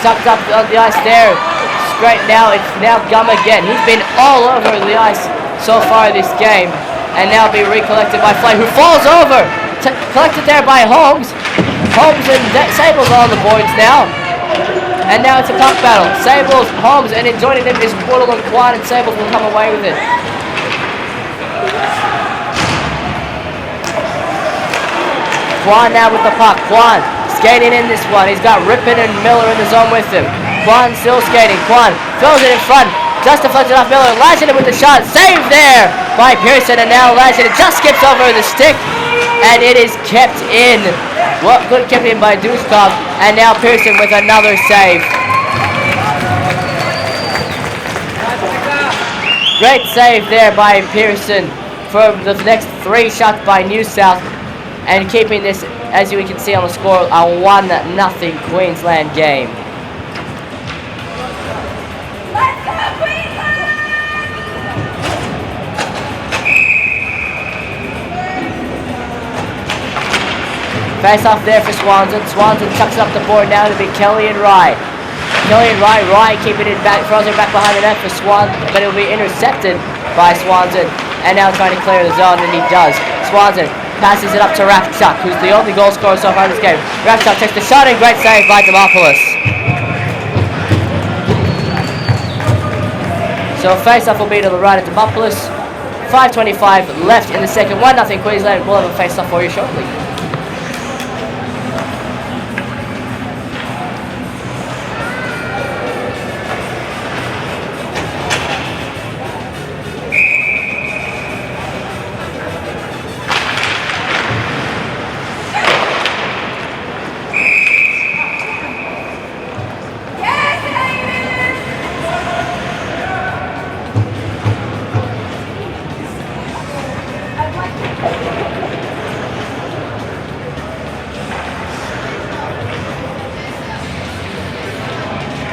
Sucked up on the ice there. Straight now, it's now Gum again. He's been all over the ice so far this game, and now be recollected by Flay, who falls over. Collected there by Holmes. Holmes and Sables on the boards now. And now it's a puck battle. Sables, Holmes, and in joining them is Woodall and Kwan, and Sables will come away with it. Kwan now with the puck. Kwan skating in this one. He's got Rippon and Miller in the zone with him. Quan still skating. Quan throws it in front. Just deflected off Miller. Lancing with the shot. Saved there by Pearson. And now Lancing just skips over the stick. And it is kept in. Well, good kept in by Duskov. And now Pearson with another save. Great save there by Pearson for the next 3 shots by New South. And keeping this, as you can see on the score, a 1-0 Queensland game. Face off there for Swanson. Swanson chucks it up the board now to be Kelly and Rye. Kelly and Rye. Rye keeping it back, throws it back behind the net for Swanson, but it will be intercepted by Swanson. And now trying to clear the zone, and he does. Swanson passes it up to Rapchuk, who's the only goal scorer so far in this game. Rapchuk takes the shot, and great save by Demopoulos. So face-off will be to the right of Demopoulos. 5:25 left in the second. 1-0 Queensland. We'll have a face-off for you shortly.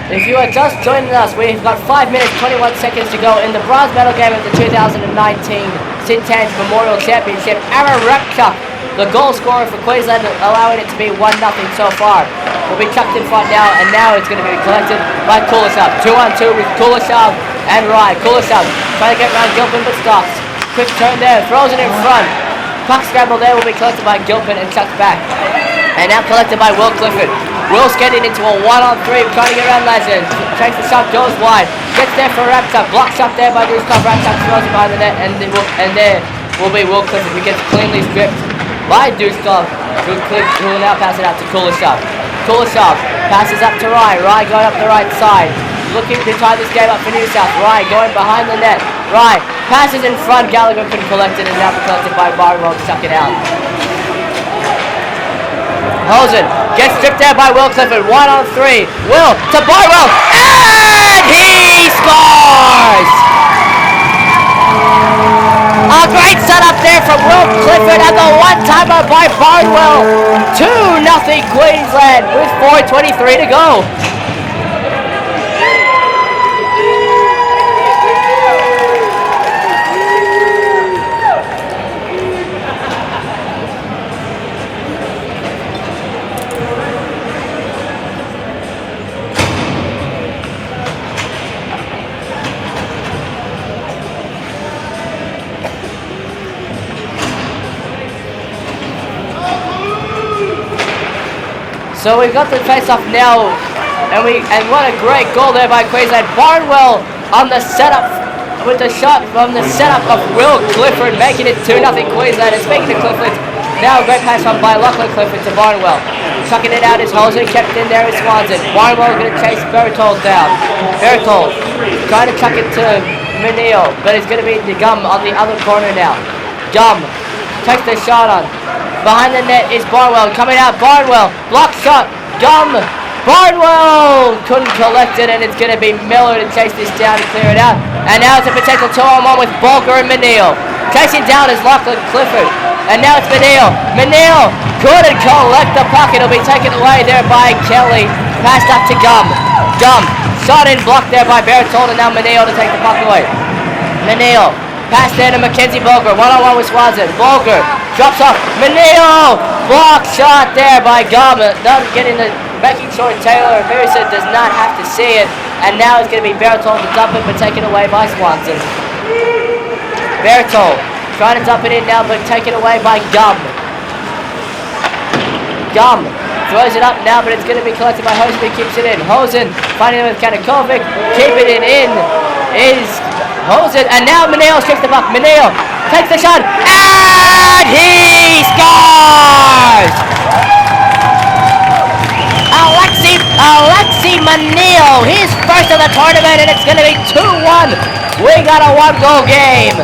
If you are just joining us, we've got 5 minutes 21 seconds to go in the bronze medal game of the 2019 St. Tange Memorial Championship. Aaron Rapchuk, the goal scorer for Queensland, allowing it to be 1-0 so far. Will be chucked in front now, and now it's going to be collected by Kuleshov. 2-on-2 with Kuleshov and Rye. Kuleshov trying to get around Gilpin, but stops. Quick turn there, throws it in front. Puck scramble there will be collected by Gilpin and chucked back. And now collected by Will Clifford. Will's getting into a 1-on-3, trying to get around Lansing. Takes the shot, goes wide. Gets there for Rapchuk. Block shot there by Duskov. Rapchuk throws it behind the net, and there will be Will Clifford, who gets cleanly stripped by Duskov, who will now pass it out to Kuleshov. Kuleshov passes up to Rye. Rye going up the right side. Looking to tie this game up for New South. Rye going behind the net. Rye passes in front. Gallagher couldn't collect it, and now collected by Barwell to chuck it out. Hosen gets stripped there by Will Clifford. 1-on-3. Will to Barwell, and he scores! A great setup there from Will Clifford, and the one-timer by Barwell. 2-0 Queensland with 4:23 to go. So we've got the face-off now, and what a great goal there by Queensland. Barnwell on the setup with the shot from the setup of Will Clifford, making it 2-0 Queensland. And speaking of Clifford, now a great pass from by Lachlan Clifford to Barnwell. Chucking it out is Hosen, kept in there is Swanson. Barnwell going to chase Berthold down. Berthold trying to chuck it to Menil, but it's going to be the Gum on the other corner now. Gum takes the shot on. Behind the net is Barnwell, coming out, Barnwell, block shot, Gum, Barnwell couldn't collect it, and it's going to be Miller to chase this down and clear it out. And now it's a potential 2-on-1 with Bulger and Menil. Chasing down is Lachlan Clifford, and now it's Menil. Menil couldn't collect the puck, it'll be taken away there by Kelly, passed up to Gum. Gum, shot in, blocked there by Berthold, and now Menil to take the puck away. Menil. Pass there to Mackenzie Bulger, 1-on-1 with Swanson. Bulger drops off. Menil! Block shot there by Gum. Not getting the, making sure Taylor Pearson does not have to see it. And now it's going to be Berthold to dump it, but taken away by Swanson. Berthold trying to dump it in now, but taken away by Gum. Gum throws it up now, but it's going to be collected by Hosen, who keeps it in. Hosen finding it with Kanakovic, keeping it in is Hosen, and now Menil strips the puck. Menil takes the shot, and he scores! Alexei Alexi Manil, his first of the tournament, and it's going to be 2-1. We got a 1-goal game.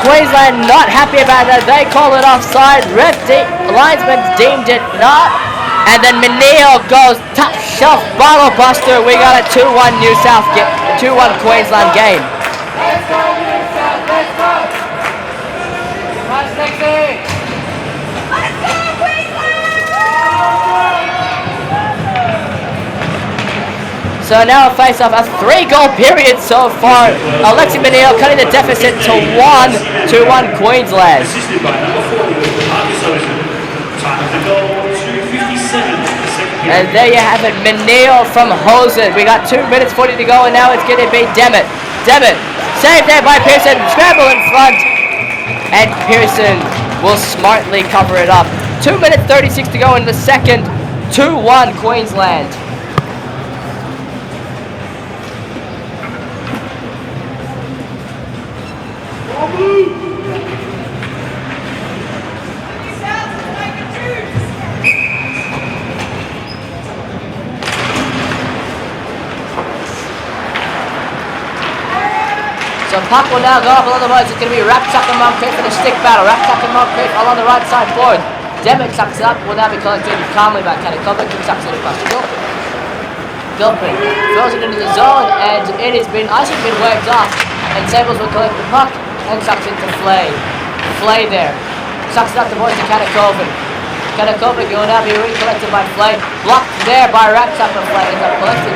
Queensland not happy about that. They call it offside. Linesman deemed it not. And then Manil goes top shelf bottle buster. We got a 2-1 New South 2-1 Queensland game. Let's go, New South. Let's go. So now a face-off, a 3-goal period so far. Alexi Manil cutting the deficit to 2-1 Queensland. Assisted by number 40, Marcus Ozen. Time of the goal, 2:57 for the second period. And there you have it, Manil from Hosen. We got 2 minutes 40 to go, and now it's going to be Demet. Demet, saved there by Pearson, scramble in front. And Pearson will smartly cover it up. 2 minutes 36 to go in the second. 2-1 Queensland. So puck will now go up along the right. It's going to be Rapchak and Moncrief for the stick battle. Rapchak and Moncrief along the right side forward. Demet chucks it up. Will now be collected calmly by Kanakovic, who chucks it across the Gilpin. Gilpin throws it into the zone, and it has been worked off. And Sables will collect the puck and chucks it to Flay. Flay there. Chucks it up the boards to Kanakovic. Kanakovic will now be recollected by Flay. Blocked there by Rapchak, and Flay ends up collected.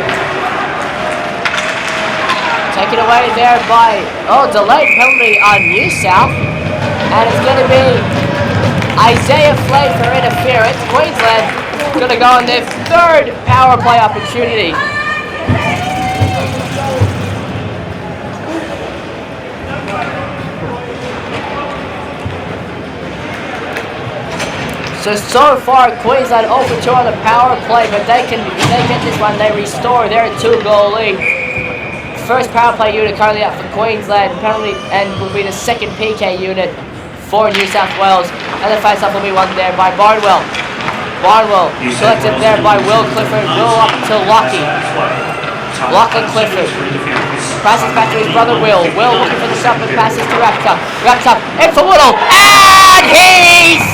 Taken away there by, delayed penalty on New South. And it's going to be Isaiah Flay for interference. Queensland going to go on their third power play opportunity. So far, Queensland 0 for 2 on the power play, but if they get this one, they restore their 2-goal lead. First power play unit currently out for Queensland penalty, and will be the second PK unit for New South Wales. And the face-off will be won there by Barnwell. Barnwell collected there by Will Clifford. Will up to Lockie. Lachlan Clifford passes back to his brother Will. Will looking for the shot, but passes to Raptup. Raptup in for Woodall, and he's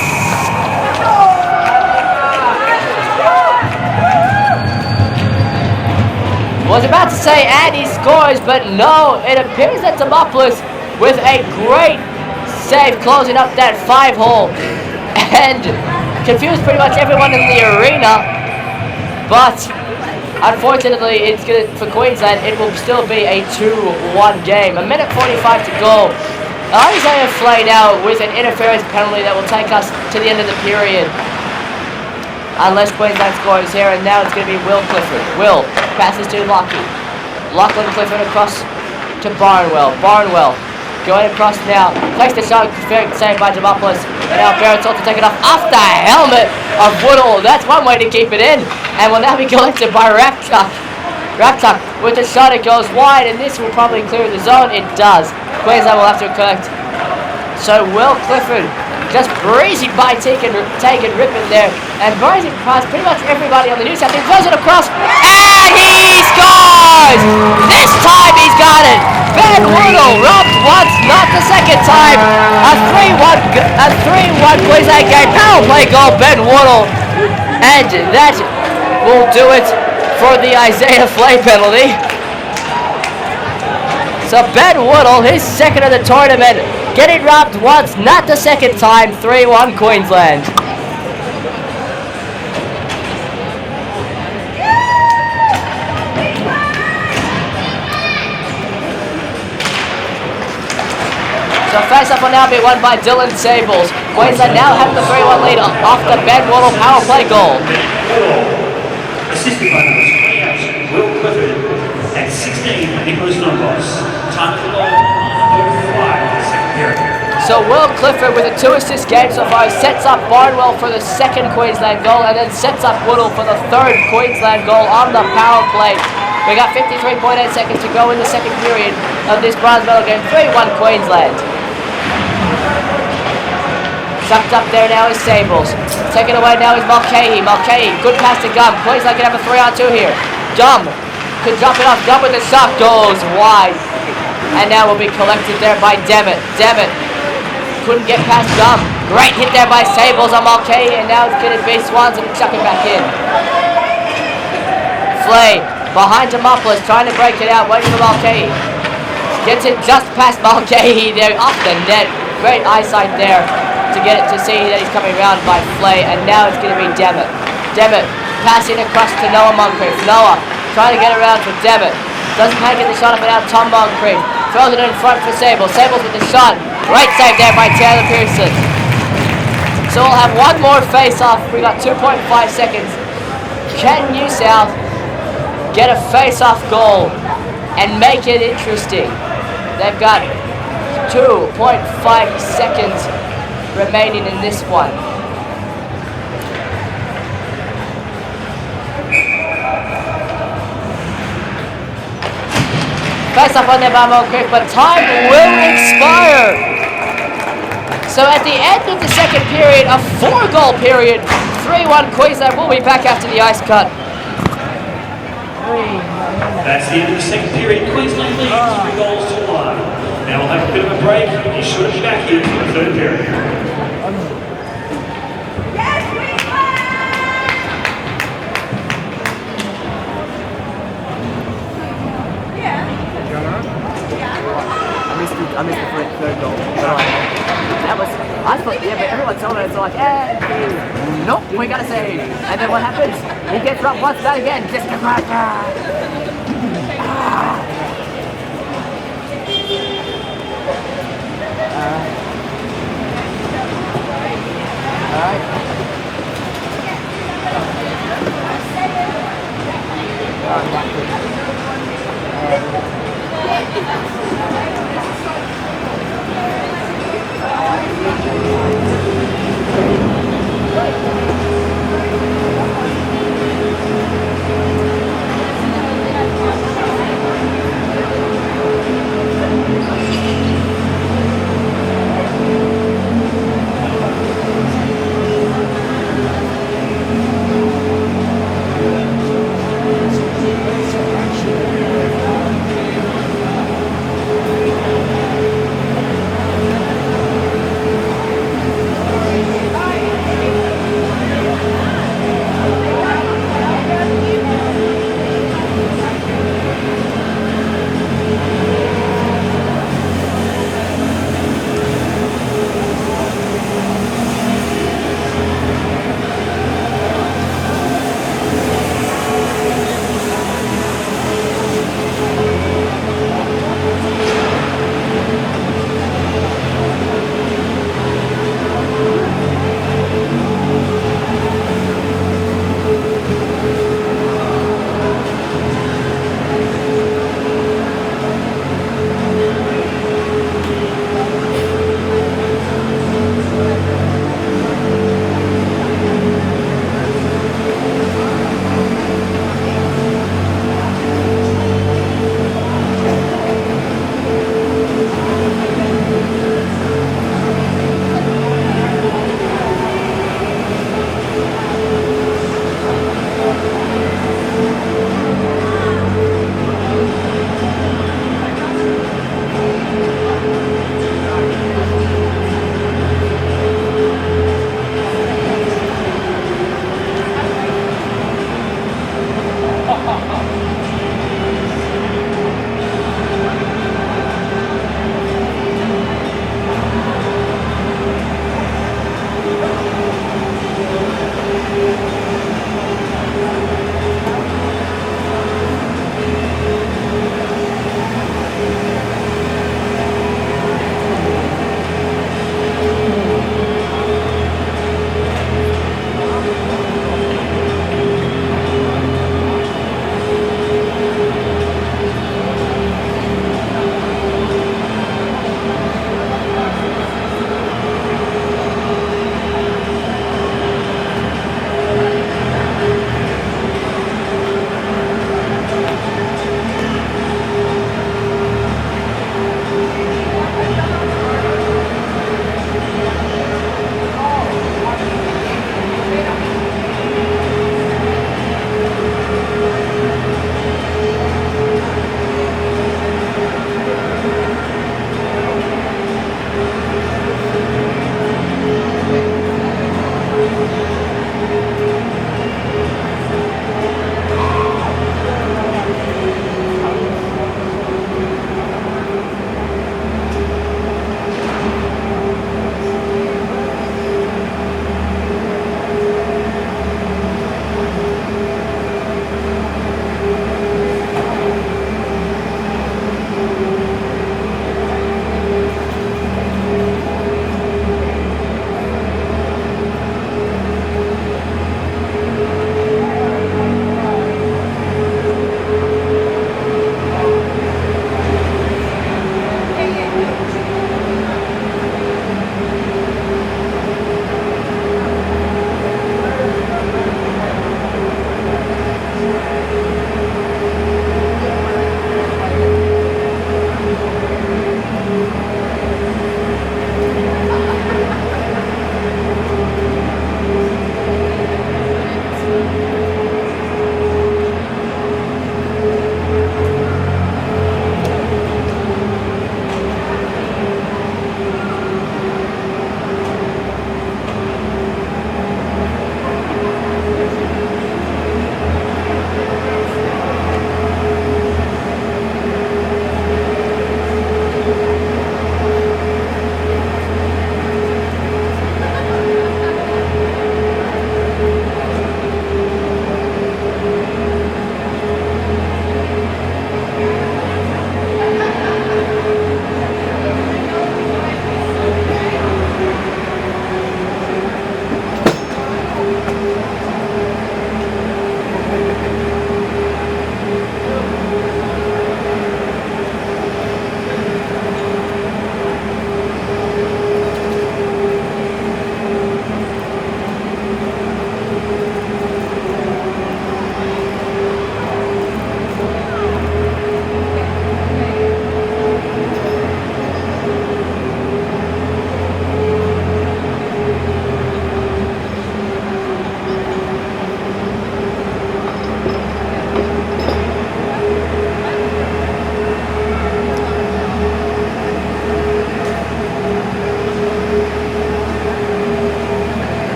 was about to say and he scores, but no, it appears that Demopoulos with a great save closing up that 5-hole and confused pretty much everyone in the arena. But unfortunately, it's good for Queensland. It will still be a 2-1 game. A minute 45 to go. Isaiah Flay now with an interference penalty that will take us to the end of the period. Unless Queensland scores here, and now it's going to be Will Clifford. Will passes to Lockie. Lachlan Clifford across to Barnwell. Barnwell going across now. Takes the shot, saved by Demopoulos. And now Barrett's also taken off the helmet of Woodall. That's one way to keep it in. And will now be collected by Rapchuk. Rapchuk with the shot, it goes wide, and this will probably clear the zone. It does. Queensland will have to collect. So Will Clifford just breezing by taking ripping there, and breezing past pretty much everybody on the New South. He throws it across, and he scores! This time he's got it! Ben Woodall robbed once, not the second time. A 3-1 Queensland game power play goal, Ben Woodall, and that will do it for the Isaiah Flay penalty. So Ben Woodall, his second of the tournament, getting robbed once, not the second time. 3-1 Queensland. So face-off will now be won by Dylan Sables. Queensland now have the 3-1 lead off the Ben Woodall power play goal. Assisted by number 28, Will Clifford, and 16, Nicholas Lombos. Time of the goal, 05 for the second period. So Will Clifford with a 2-assist game so far sets up Barnwell for the second Queensland goal, and then sets up Woodall for the third Queensland goal on the power play. We got 53.8 seconds to go in the second period of this bronze medal game. 3-1 Queensland. Sucked up there now is Sables. Taken away now is Mulcahy. Mulcahy, good pass to Gum. Queensland can have a 3-on-2 here. Gum could drop it off. Gum with the suck goes wide. And now will be collected there by Devitt. Devitt couldn't get past Gum. Great hit there by Sables on Mulcahy. And now it's going to be Swanson chucking back in. Flay behind Demopoulos trying to break it out. Waiting for Mulcahy. Gets it just past Mulcahy there off the net. Great eyesight there to get it to see that he's coming around by Flay, and now it's going to be Devitt. Devitt passing across to Noah Moncrief. Noah trying to get around for Devitt. Doesn't quite get the shot up and out. Tom Moncrief throws it in front for Sables. Sables with the shot. Great save there by Taylor Pearson. So we'll have one more face-off. We got 2.5 seconds. Can New South get a face-off goal and make it interesting? They've got 2.5 seconds remaining in this one. Face up on there by Moncrief, but time will expire. So at the end of the second period, a 4-goal period, 3-1 Queensland. We'll be back after the ice cut. That's the end of the second period. Queensland leads 3 goals to 1. Now we'll have a bit of a break. You should be back here for the third period. I missed the third goal. That was, I thought, yeah, but everyone told me, it's like, nope, we gotta save. And then what happens? He gets up once, that again, just a crack.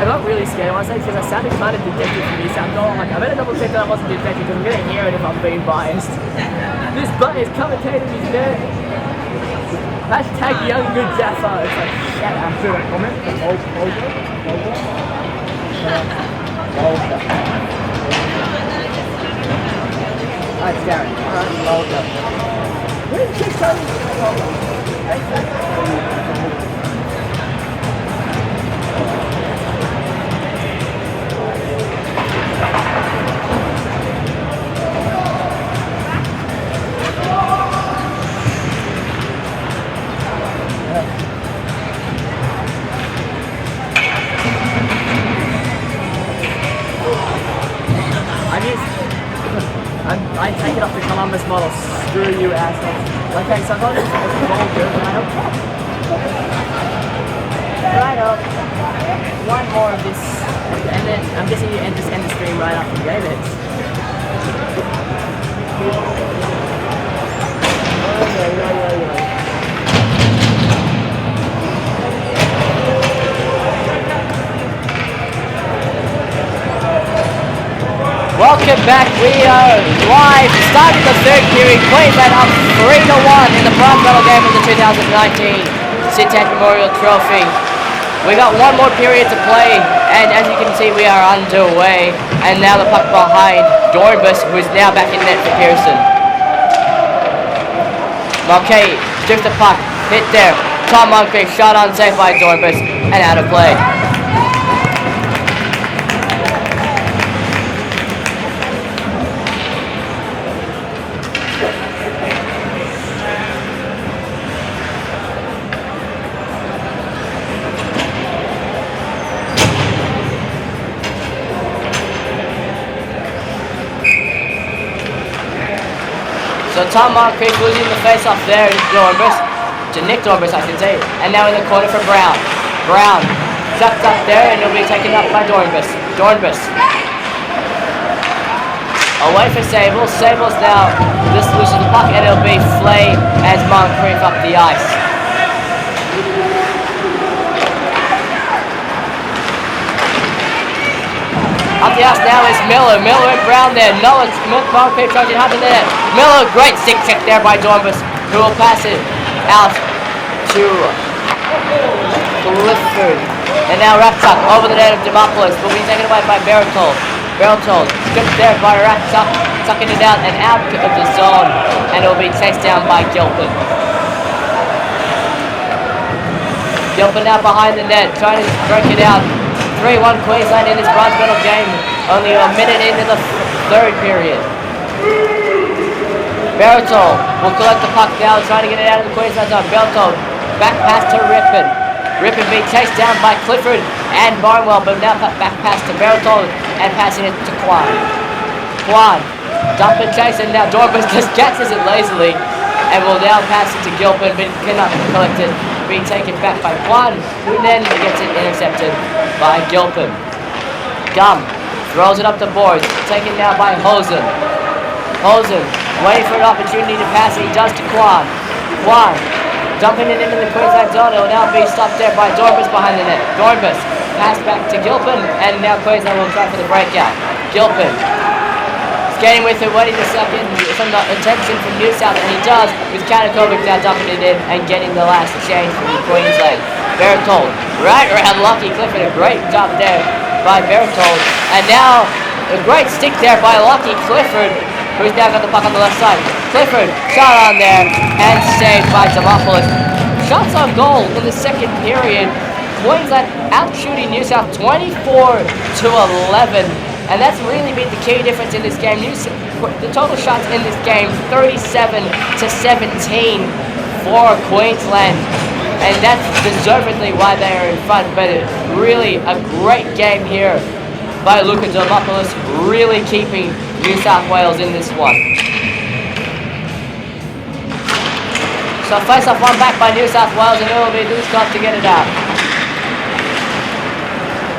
I got really scared once because I sounded kind of detective for me, so I'm going like, I better double check that I wasn't detective because I'm going to hear it if I'm being biased. This butt is commentating his nerd. Hashtag young good Jaffa. It's like, shut up. See that comment? Alright, Darren. Alright, Volga. Where did you go? I take it off the Columbus model. Screw you, assholes. Okay, so I got this Volga, right up. Right up. One more of this, and then I'm guessing you just end the stream right after the game ends. Welcome back. We are live. Starting the third period. Queensland up 3-1 in the bronze medal game of the 2019 Sintat Memorial Trophy. We got one more period to play, and as you can see, we are underway. And now the puck behind Dornbus, who is now back in net for Pearson. Okay, drift the puck, hit there. Tom Moncrief, shot on safe by Dornbus, and out of play. So Tom Moncrief losing the face-off there to Dornbus, to Nick Dornbus I should say, and now in the corner for Brown. Brown sucked up there and it'll be taken up by Dornbus. Dornbus. Away for Sables. Sables now just loses the puck and it'll be Flay as Moncrief up the ice. Up the ice now is Miller. Miller and Brown there. Noah Moncrief charging hard to the net. Miller, great stick check there by Dornbus, who will pass it out to Clifford. And now Raptuck over the net of Demopoulos, will be taken away by Berthold. Berthold stripped there by Raptuck, sucking it out and out of the zone, and it will be chased down by Gilpin. Gilpin now behind the net, trying to break it out. 3-1 Queensland in this bronze medal game, only a minute into the third period. Berthold will collect the puck now, trying to get it out of the Queensland zone. Berthold back pass to Rippon. Rippon being chased down by Clifford and Barnwell, but now back pass to Berthold and passing it to Kwan. Kwan, dump and chase, and now Dornbus just catches it lazily and will now pass it to Gilpin, but cannot collect it. Being taken back by Kwan, who then gets it intercepted by Gilpin. Gum throws it up the boards, taken now by Hosen. Hosen waiting for an opportunity to pass, and he does to Kwan. Kwan dumping it into the Queensland zone. It will now be stopped there by Dornbus behind the net. Dornbus pass back to Gilpin, and now Queensland will try for the breakout. Gilpin skating with it, waiting a second, some attention from New South, and he does, with Katakovic now dumping it in and getting the last change from Queensland. Berthold, right around Lucky Clifford, a great job there by Berthold, and now a great stick there by Lucky Clifford, who's now got the puck on the left side. Clifford, shot on there, and saved by Demopoulos. Shots on goal in the second period. Queensland out shooting New South 24-11, And that's really been the key difference in this game. The total shots in this game, 37 to 17 for Queensland. And that's deservedly why they are in front. But really a great game here by Luka Demopoulos, really keeping New South Wales in this one. So face off one back by New South Wales, and it will be loose to get it out.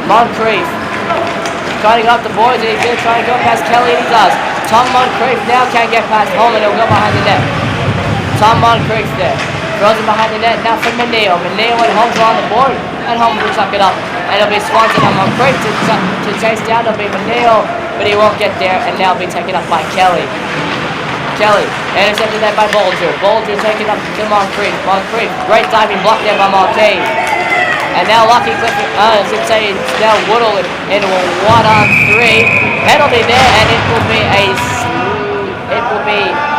Moncrief trying to go up the boards, and he's going to try and go past Kelly, and he does. Tom Moncrief now can't get past home, and he'll go behind the net. Tom Moncrief there. Throws it behind the net now for Manil. Manil and Holmes are on the board, and Holmes will chuck it up. And it'll be Swanson and Moncrief to chase down. It'll be Manil, but he won't get there, and now it'll be taken up by Kelly. Kelly, intercepted there by Bolger. Bolger taken up to Moncrief. Moncrief, great diving block there by Marquis. And now Lockie Clifford, I should say it's now Woodall into a 1-on-3. Penalty there, and it will be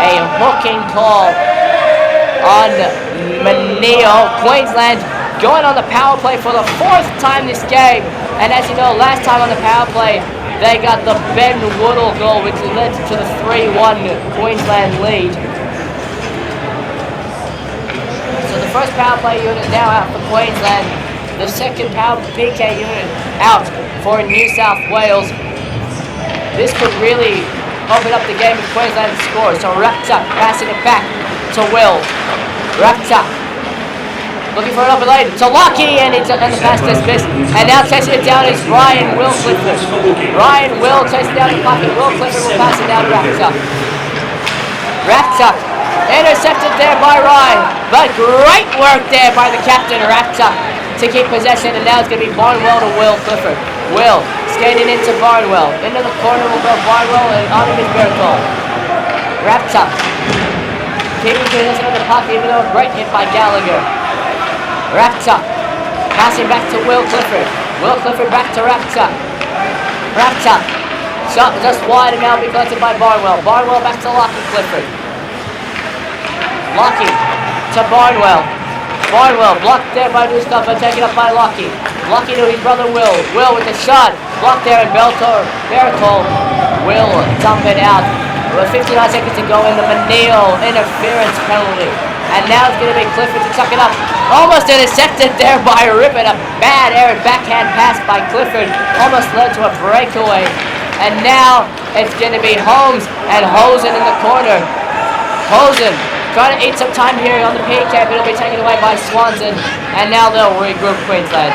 a hooking call on Manio. Queensland going on the power play for the 4th time this game. And as you know, last time on the power play, they got the Ben Woodall goal, which led to the 3-1 Queensland lead. So the first power play unit now out for Queensland. The second power PK unit out for New South Wales. This could really open up the game if Queensland scores. So Raptuck passing it back to Will. Raptuck looking for an open lane to Lockie, and the pass dismissed. And now chasing it down is Ryan Will Clifford. Ryan Will chasing down the pocket. Will Clifford will pass it down to Raptuck. Raptuck intercepted there by Ryan, but great work there by the captain Raptuck to keep possession, and now it's going to be Barnwell to Will Clifford. Will skating into Barnwell. Into the corner will go Barnwell, and on him is Berthold. Raptuck keeping possession of the puck, even though a great hit by Gallagher. Raptuck passing back to Will Clifford. Will Clifford back to Raptuck. Raptuck shot just wide, and now be collected by Barnwell. Barnwell back to Lockie Clifford. Lockie to Barnwell. Barnwell blocked there by Duskov, but taken up by Lockie. Lockie to his brother Will. Will with the shot. Blocked there, and Berthold will dump it out. With 59 seconds to go in, the Manil interference penalty. And now it's going to be Clifford to chuck it up. Almost intercepted there by Rippon. A bad errant backhand pass by Clifford. Almost led to a breakaway. And now it's going to be Holmes and Hosen in the corner. Hosen trying to eat some time here on the PK, but it'll be taken away by Swanson. And now they'll regroup Queensland.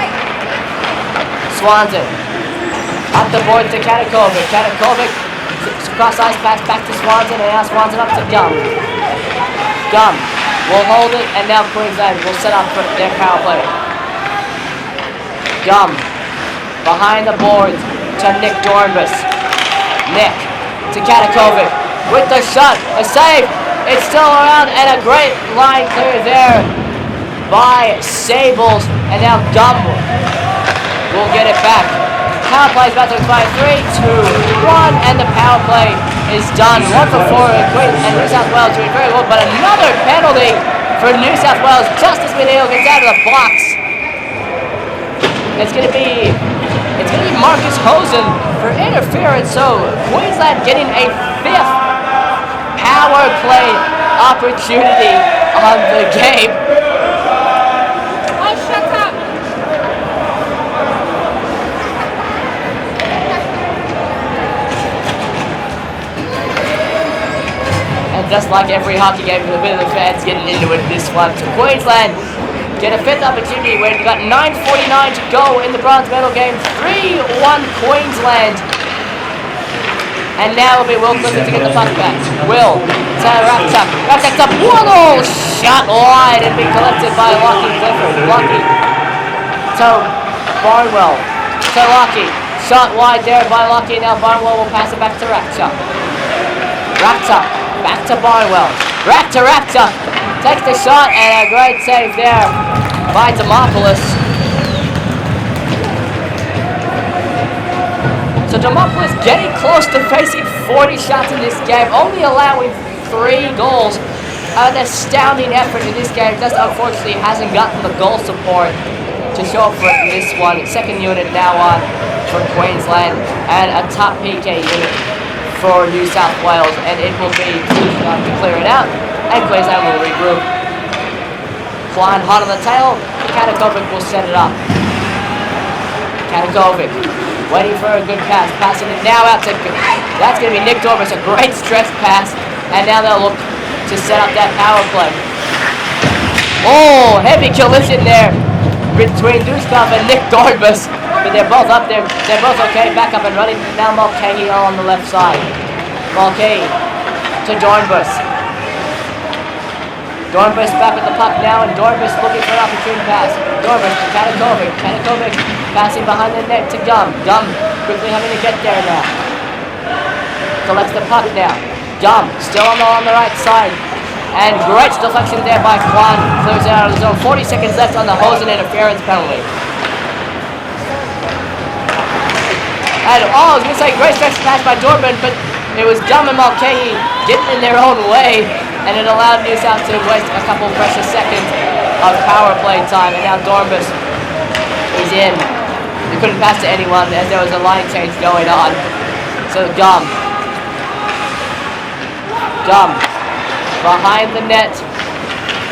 Swanson up the board to Katakovic. Katakovic cross ice pass back to Swanson, and now Swanson up to Gum. Gum will hold it, and now Queensland will set up for their power play. Gum behind the boards to Nick Dornbus. Nick to Katakovic with the shot, a save. It's still around, and a great line clear there by Sables, and now Gum will get it back. Power play is about to expire. 3, 2, 1, and the power play is done. 1 for 4, and New South Wales doing very well, but another penalty for New South Wales just as Manil gets out of the box. It's going to be Marcus Hosen for interference. So Queensland getting a 5th power play opportunity on the game. Oh, shut up! And just like every hockey game, a bit of the fans getting into it this one. So Queensland get a 5th opportunity. We've got 9:49 to go in the bronze medal game. 3-1 Queensland. And now it'll be Will Clifford to get the puck back. Will to Raptuck. Raptuck up. Woodall shot wide and be collected by Lockie Clifford. Lockie to Barnwell. To Lockie. Shot wide there by Lockie. Now Barnwell will pass it back to Raptuck. Raptuck back to Barnwell. Back to Raptuck. Takes the shot, and a great save there by Demopoulos. So Demopoulos getting close to facing 40 shots in this game, only allowing 3 goals. An astounding effort in this game, just unfortunately hasn't gotten the goal support to show up for this one. Second unit now on from Queensland, and a top PK unit for New South Wales, and it will be enough to clear it out, and Queensland will regroup. Klein hot on the tail, Katakovic will set it up. Katakovic waiting for a good pass, passing it now out to, that's going to be Nick Dorbis, a great stretch pass, and now they'll look to set up that power play. Oh, heavy collision there between Duskov and Nick Dorbis, but they're both up there, they're both okay, back up and running. Now Mulcahy on the left side. Mulcahy to Dornbus. Dornbus back with the puck now, and Dornbus looking for an opportune pass. Dornbus to Katakovic. Katakovic passing behind the net to Gum. Gum quickly having to get there now. Collects the puck now. Gum still on the right side. And great deflection there by Kwan. Clears it out of the zone. 40 seconds left on the Hosen interference penalty. And I was going to say great stretch pass by Dorman, but it was Gum and Mulcahy getting in their own way, and it allowed New South to waste a couple precious seconds of power play time, and now Dornbus is in. He couldn't pass to anyone as there was a line change going on. So Gum behind the net,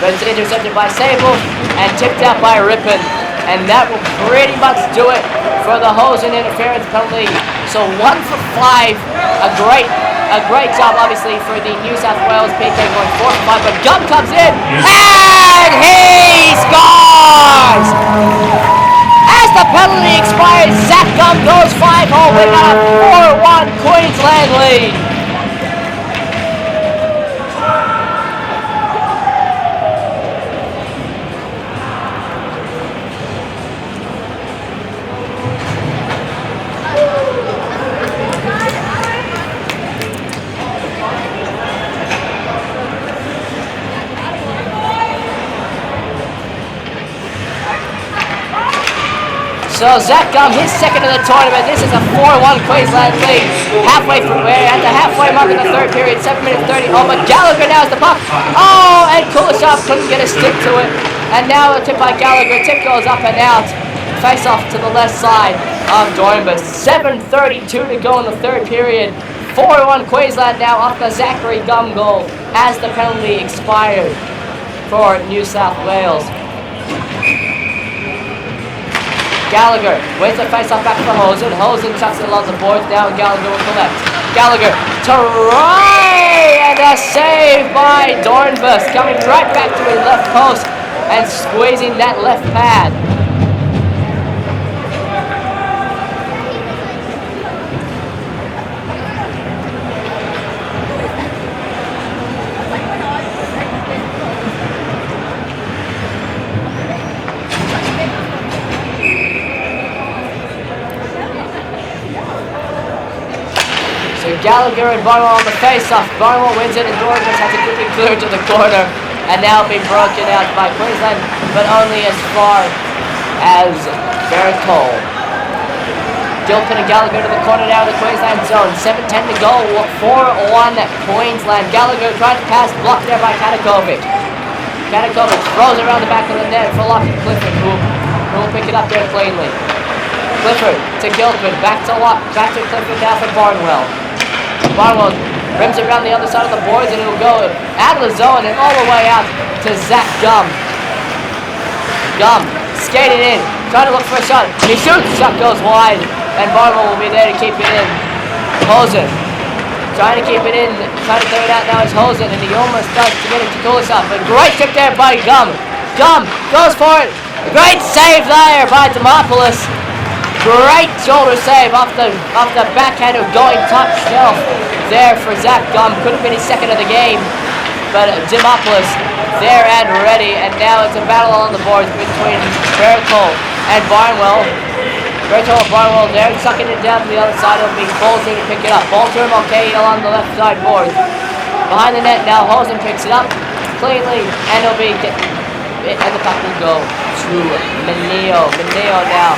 but it's intercepted by Sable and tipped out by Rippon, and that will pretty much do it for the Hosen interference penalty. So 1 for 5, a great job obviously for the New South Wales PK going 4 for 5, but Gum comes in and he scores! As the penalty expires, Zach Gum goes 5-0, we got a 4-1 Queensland lead. So Zach Gum, his second of the tournament. This is a 4-1 Queensland lead. Halfway through, at the halfway mark of the third period, 7 minutes 30. Oh, but Gallagher now has the puck. Oh, and Kulishov couldn't get a stick to it. And now a tip by Gallagher. Tip goes up and out. Face off to the left side of Dornbus. 7:32 to go in the third period. 4-1 Queensland now off the Zachary Gum goal as the penalty expired for New South Wales. Gallagher wins the face-off back to Hosen. Hosen chucks it along the boards now, and Gallagher will collect. Gallagher to right, and a save by Dornbus, coming right back to his left post and squeezing that left pad. Gallagher and Barnwell on the face-off. Barnwell wins it, and Dornbus has to quickly clear to the corner, and now being broken out by Queensland, but only as far as Bertol. Gilpin and Gallagher to the corner now in the Queensland zone. 7:10 to go. 4-1 Queensland. Gallagher trying to pass, blocked there by Katakovic. Katakovic throws around the back of the net for Lockie Clifford, who will pick it up there cleanly. Clifford to Gilpin, back to Clifford now for Barnwell. Barnwell rims around the other side of the boards, and it'll go out of the zone and all the way out to Zach Gum. Gum skated in, trying to look for a shot. He shoots, shot goes wide, and Barnwell will be there to keep it in. Hosen trying to keep it in, trying to clear it out now is Hosen, and he almost does to get it to Kulishov. But great trip there by Gum. Gum goes for it. Great save there by Demopoulos. Great shoulder save off the backhand of going top shelf there for Zach Gum. Could have been his second of the game, but Demopoulos there and ready, and now it's a battle on the boards between Bertol and Barnwell. Bertol and Barnwell there, sucking it down to the other side. It'll be Bolter to pick it up. Bolter and Mulcahy along the left side board. Behind the net now, Hosen picks it up cleanly, and it'll be, and the puck will go to Mineo. Mineo now.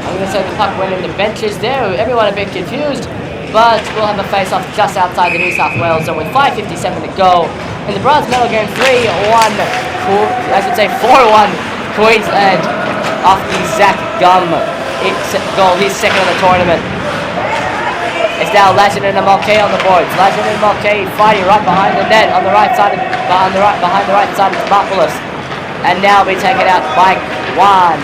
I'm going to say the puck went in the benches there. Everyone a bit confused, but we'll have a face-off just outside the New South Wales zone with 5:57 to go. In the bronze medal game, 3-1, I should say 4-1 Queensland off the Zach Gum goal. He's second in the tournament. It's now Legend and Mulcahy on the boards. Legend and Mulcahy fighting right behind the net on the right side of behind the right side of Demopoulos. And now be taken out by Quan.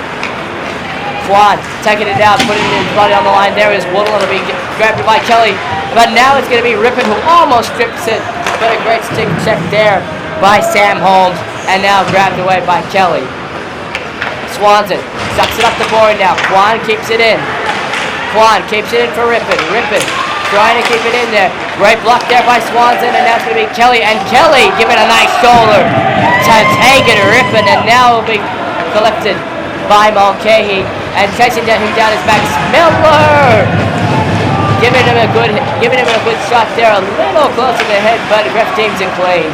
Quan taking it down, putting his body on the line. There is Woodall. It'll be grabbed by Kelly. But now it's going to be Rippon who almost strips it. But a great stick check there by Sam Holmes. And now grabbed away by Kelly. Swanson sucks it up the board now. Quan keeps it in. Quan keeps it in for Rippon. Rippon trying to keep it in there. Great block there by Swanson, and now it's going to be Kelly. And Kelly giving a nice shoulder to Tange and Rippon, and now will be collected by Mulcahy. And chasing him down his back, Miller! Giving him a good shot there, a little close to the head, but ref deems it clean.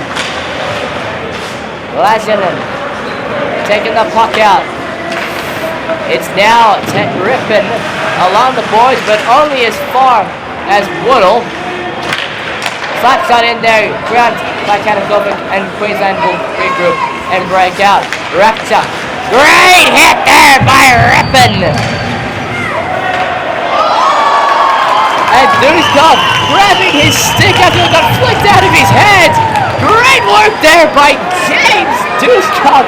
Lashinen taking the puck out. It's now Rippon along the boards, but only as far as Woodall. Flat shot in there, ground by Kanakovic, and Queensland will regroup and break out. Rapchuk, great hit there by Rippon! And Duskov grabbing his stick after it got flicked out of his head! Great work there by James Duskov!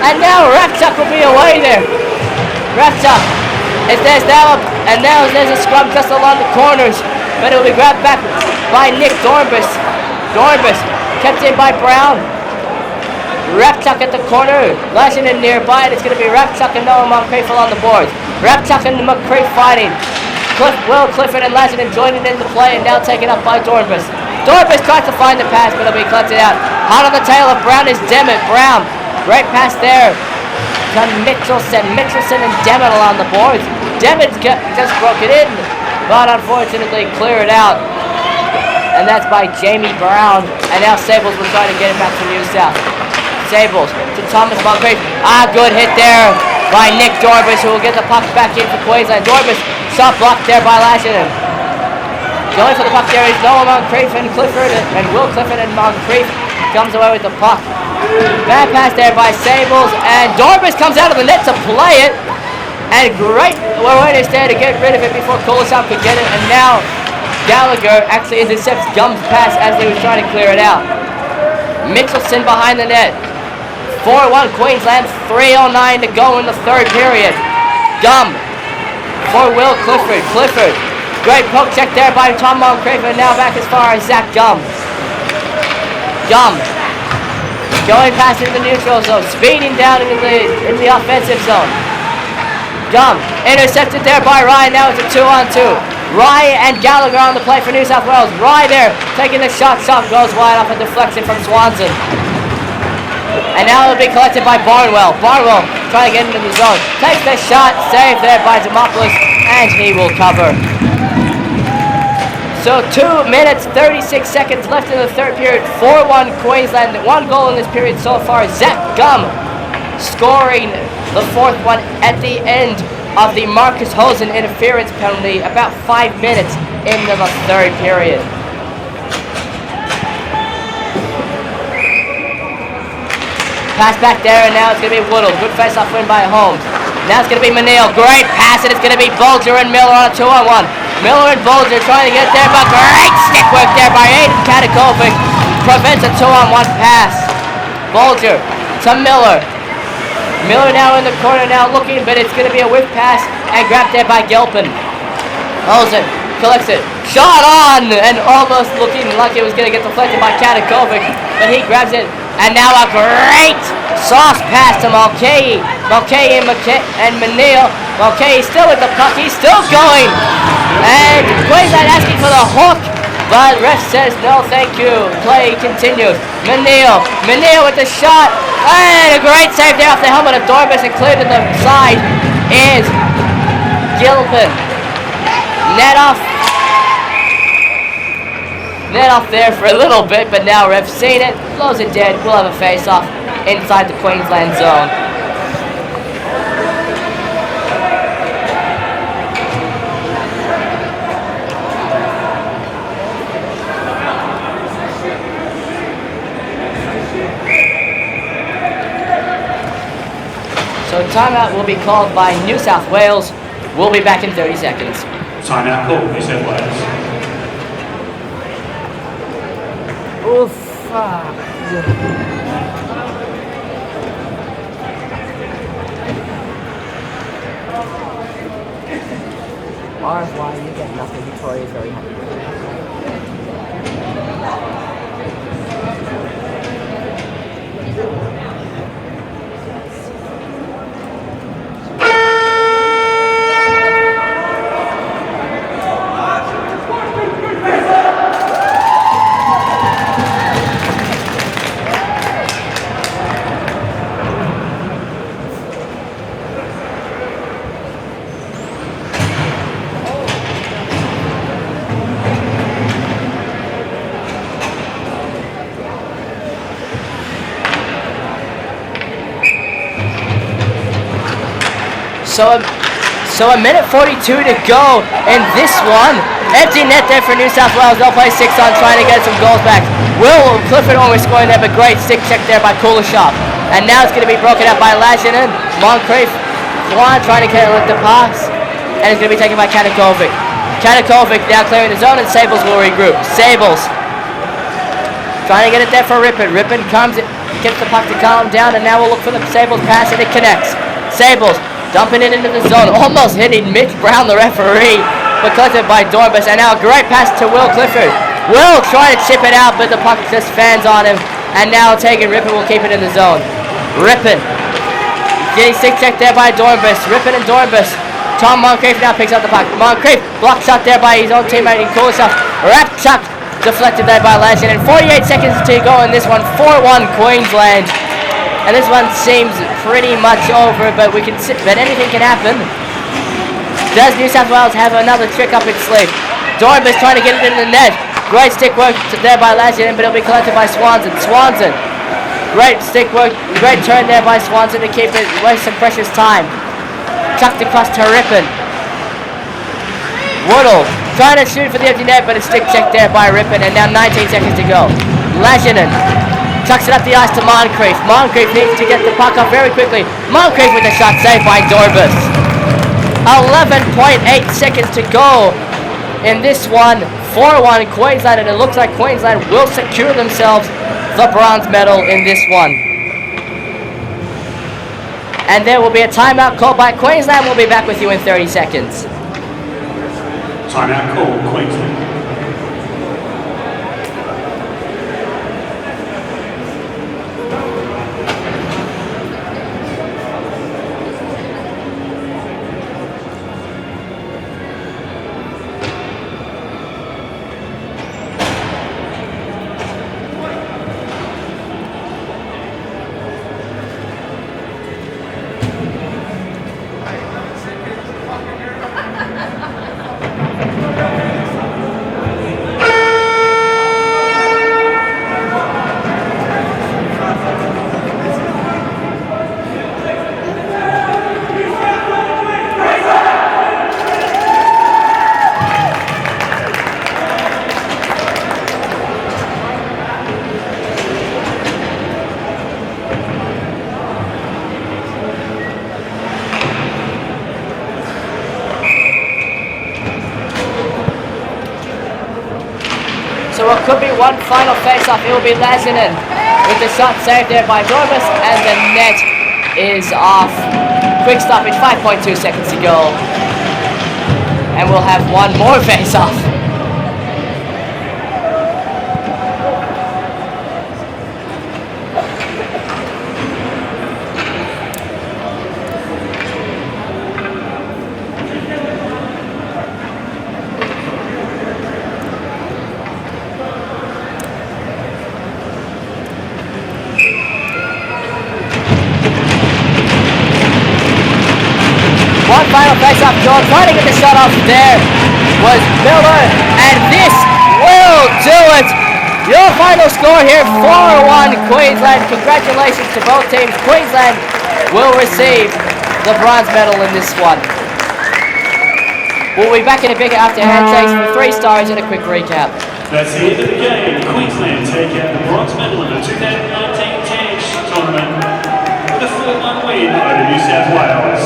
And now Rapchuk will be away there. Rapchuk, there's a scrum just along the corners, but it will be grabbed back by Nick Dornbus. Dornbus kept in by Brown. Rapchuk at the corner, lashing in nearby, and it's going to be Rapchuk and Noah Moncrief on the boards. Rapchuk and Moncrief fighting. Will Clifford and Lashinen joining in the play, and now taken up by Dornbus. Dornbus tries to find the pass, but it'll be collected out. Hot on the tail of Brown is Demet. Brown. Great pass there to Mitchelson. Mitchelson and Demet along the boards. Demet just broke it in, but unfortunately clear it out. And that's by Jamie Brown. And now Sables will try to get it back to New South. Sables to Thomas Moncrief. Good hit there by Nick Dornbus, who will get the puck back in for Queensland. Dornbus shot blocked there by Lashinen. Going for the puck there is Noah Moncrief and Clifford, and Will Clifford and Moncrief comes away with the puck. Bad pass there by Sables, and Dornbus comes out of the net to play it. And great awareness there to get rid of it before Kolosov could get it. And now Gallagher actually intercepts Gum's pass as they were trying to clear it out. Mitchelson behind the net. 4-1 Queensland, 3:09 to go in the third period. Gum for Will Clifford. Clifford, great poke check there by Tom Moncrief, and now back as far as Zach Gum. Gum going past into the neutral zone, speeding down into the offensive zone. Gum intercepted there by Ryan. Now it's a 2-on-2. Rye and Gallagher on the play for New South Wales. Rye there taking the shot. Shot goes wide off a deflection from Swanson. And now it'll be collected by Barnwell. Barnwell trying to get into the zone. Takes the shot. Saved there by Demopoulos. And he will cover. So 2 minutes, 36 seconds left in the third period. 4-1 Queensland. 1 goal in this period so far. Zach Gum scoring the fourth one at the end of the Marcus Hosen interference penalty about 5 minutes into the third period. Pass back there, and now it's going to be Woodall. Good face-off win by Holmes. Now it's going to be Manil. Great pass, and it's going to be Bulger and Miller on a 2-on-1. Miller and Bulger trying to get there, but great stick work there by Aiden Katakovic. Prevents a 2-on-1 pass. Bulger to Miller. Miller now in the corner now looking, but it's going to be a whip pass and grabbed there by Gilpin. Hosen collects it. Shot on, and almost looking like it was going to get deflected by Katakovic, but he grabs it. And now a great sauce pass to Mulcahy. Mulcahy and Manil. Mulcahy still with the puck. He's still going. And Queensland asking for the hook. But ref says no, thank you. Play continues. Manil. Manil with the shot. And a great save there off the helmet of Dornbus, and clear to the side is Gilpin. Net off there for a little bit, but now ref's seen it, blows it dead. We'll have a face-off inside the Queensland zone. So timeout will be called by New South Wales. We'll be back in 30 seconds. Timeout call, New South Wales. Oh, fuck. Why you get nothing. Victoria is very happy with it. So a minute 42 to go in this one. Empty net there for New South Wales. They'll play 6 on, trying to get some goals back. Will Clifford almost scoring there, but great stick check there by Kulishov. And now it's going to be broken up by Lashinen. Moncrief, Juan trying to get the pass. And it's going to be taken by Kanakovic. Kanakovic now clearing the zone, and Sables will regroup. Sables trying to get it there for Rippon. Rippon comes, gets the puck to calm down, and now we'll look for the Sables pass, and it connects. Sables dumping it into the zone, almost hitting Mitch Brown, the referee, but collected by Dornbus. And now a great pass to Will Clifford. Will trying to chip it out, but the puck just fans on him. And now taking Rippon will keep it in the zone. Rippon getting stick checked there by Dornbus. Rippon and Dornbus. Tom Moncrief now picks up the puck. Moncrief blocked shot there by his own teammate in Kulishov. Rapchuk deflected there by Lashinen. And 48 seconds to go in this one. 4-1 Queensland. And this one seems pretty much over, but anything can happen. Does New South Wales have another trick up its sleeve? Dornbus trying to get it in the net. Great stick work there by Lashinen, but it'll be collected by Swanson. Swanson, great stick work, great turn there by Swanson to keep it, waste some precious time. Chucked across to Rippon. Woodall trying to shoot for the empty net, but it's stick checked there by Rippon, and now 19 seconds to go. Lashinen chucks it up the ice to Moncrief. Moncrief needs to get the puck up very quickly. Moncrief with a shot saved by Dornbus. 11.8 seconds to go in this one. 4-1 Queensland, and it looks like Queensland will secure themselves the bronze medal in this one. And there will be a timeout called by Queensland. We'll be back with you in 30 seconds. Timeout call, Queensland. So it could be one final face-off. It will be Lashinen with the shot saved there by Dornbus, and the net is off. Quick stoppage, 5.2 seconds to go. And we'll have one more face-off. One final face-off, John. Trying to get the shot off there was Miller, and this will do it. Your final score here, 4-1 Queensland. Congratulations to both teams. Queensland will receive the bronze medal in this one. We'll be back in a bit after handshakes for 3 stars and a quick recap. That's the end of the game. Queensland take out the bronze medal in the 2019 Tange tournament with a 4-1 win. win over New South Wales.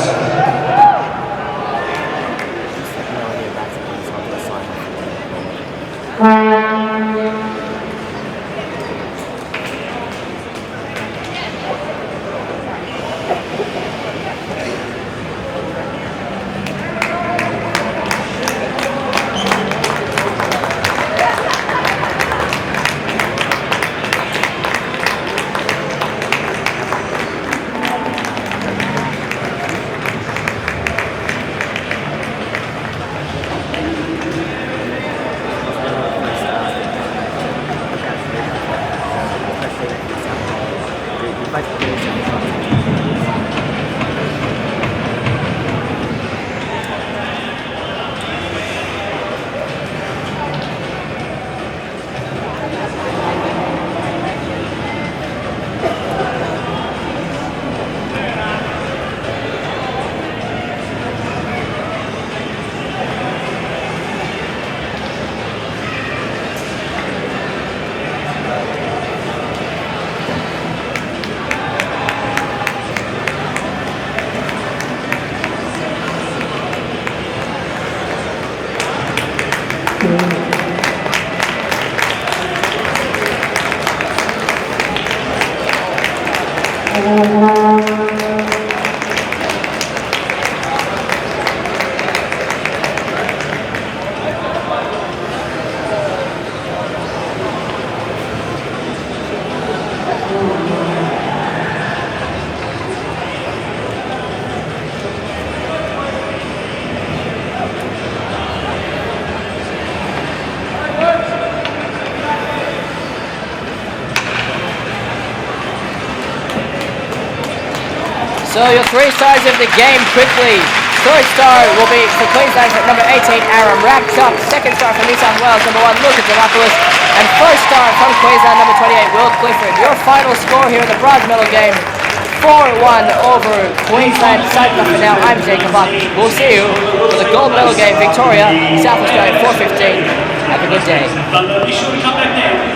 So your 3 stars of the game quickly. Third star will be for Queensland at number 18, Aram Raptup. Second star for New South Wales, number 1, Lucas Demopoulos. And first star from Queensland, number 28, Will Clifford. Your final score here in the bronze medal game, 4-1 over Queensland. Signing off for now, I'm Jacob Buck. We'll see you for the gold medal game, Victoria, South Australia, 4:15. Have a good day. Be sure to come back now.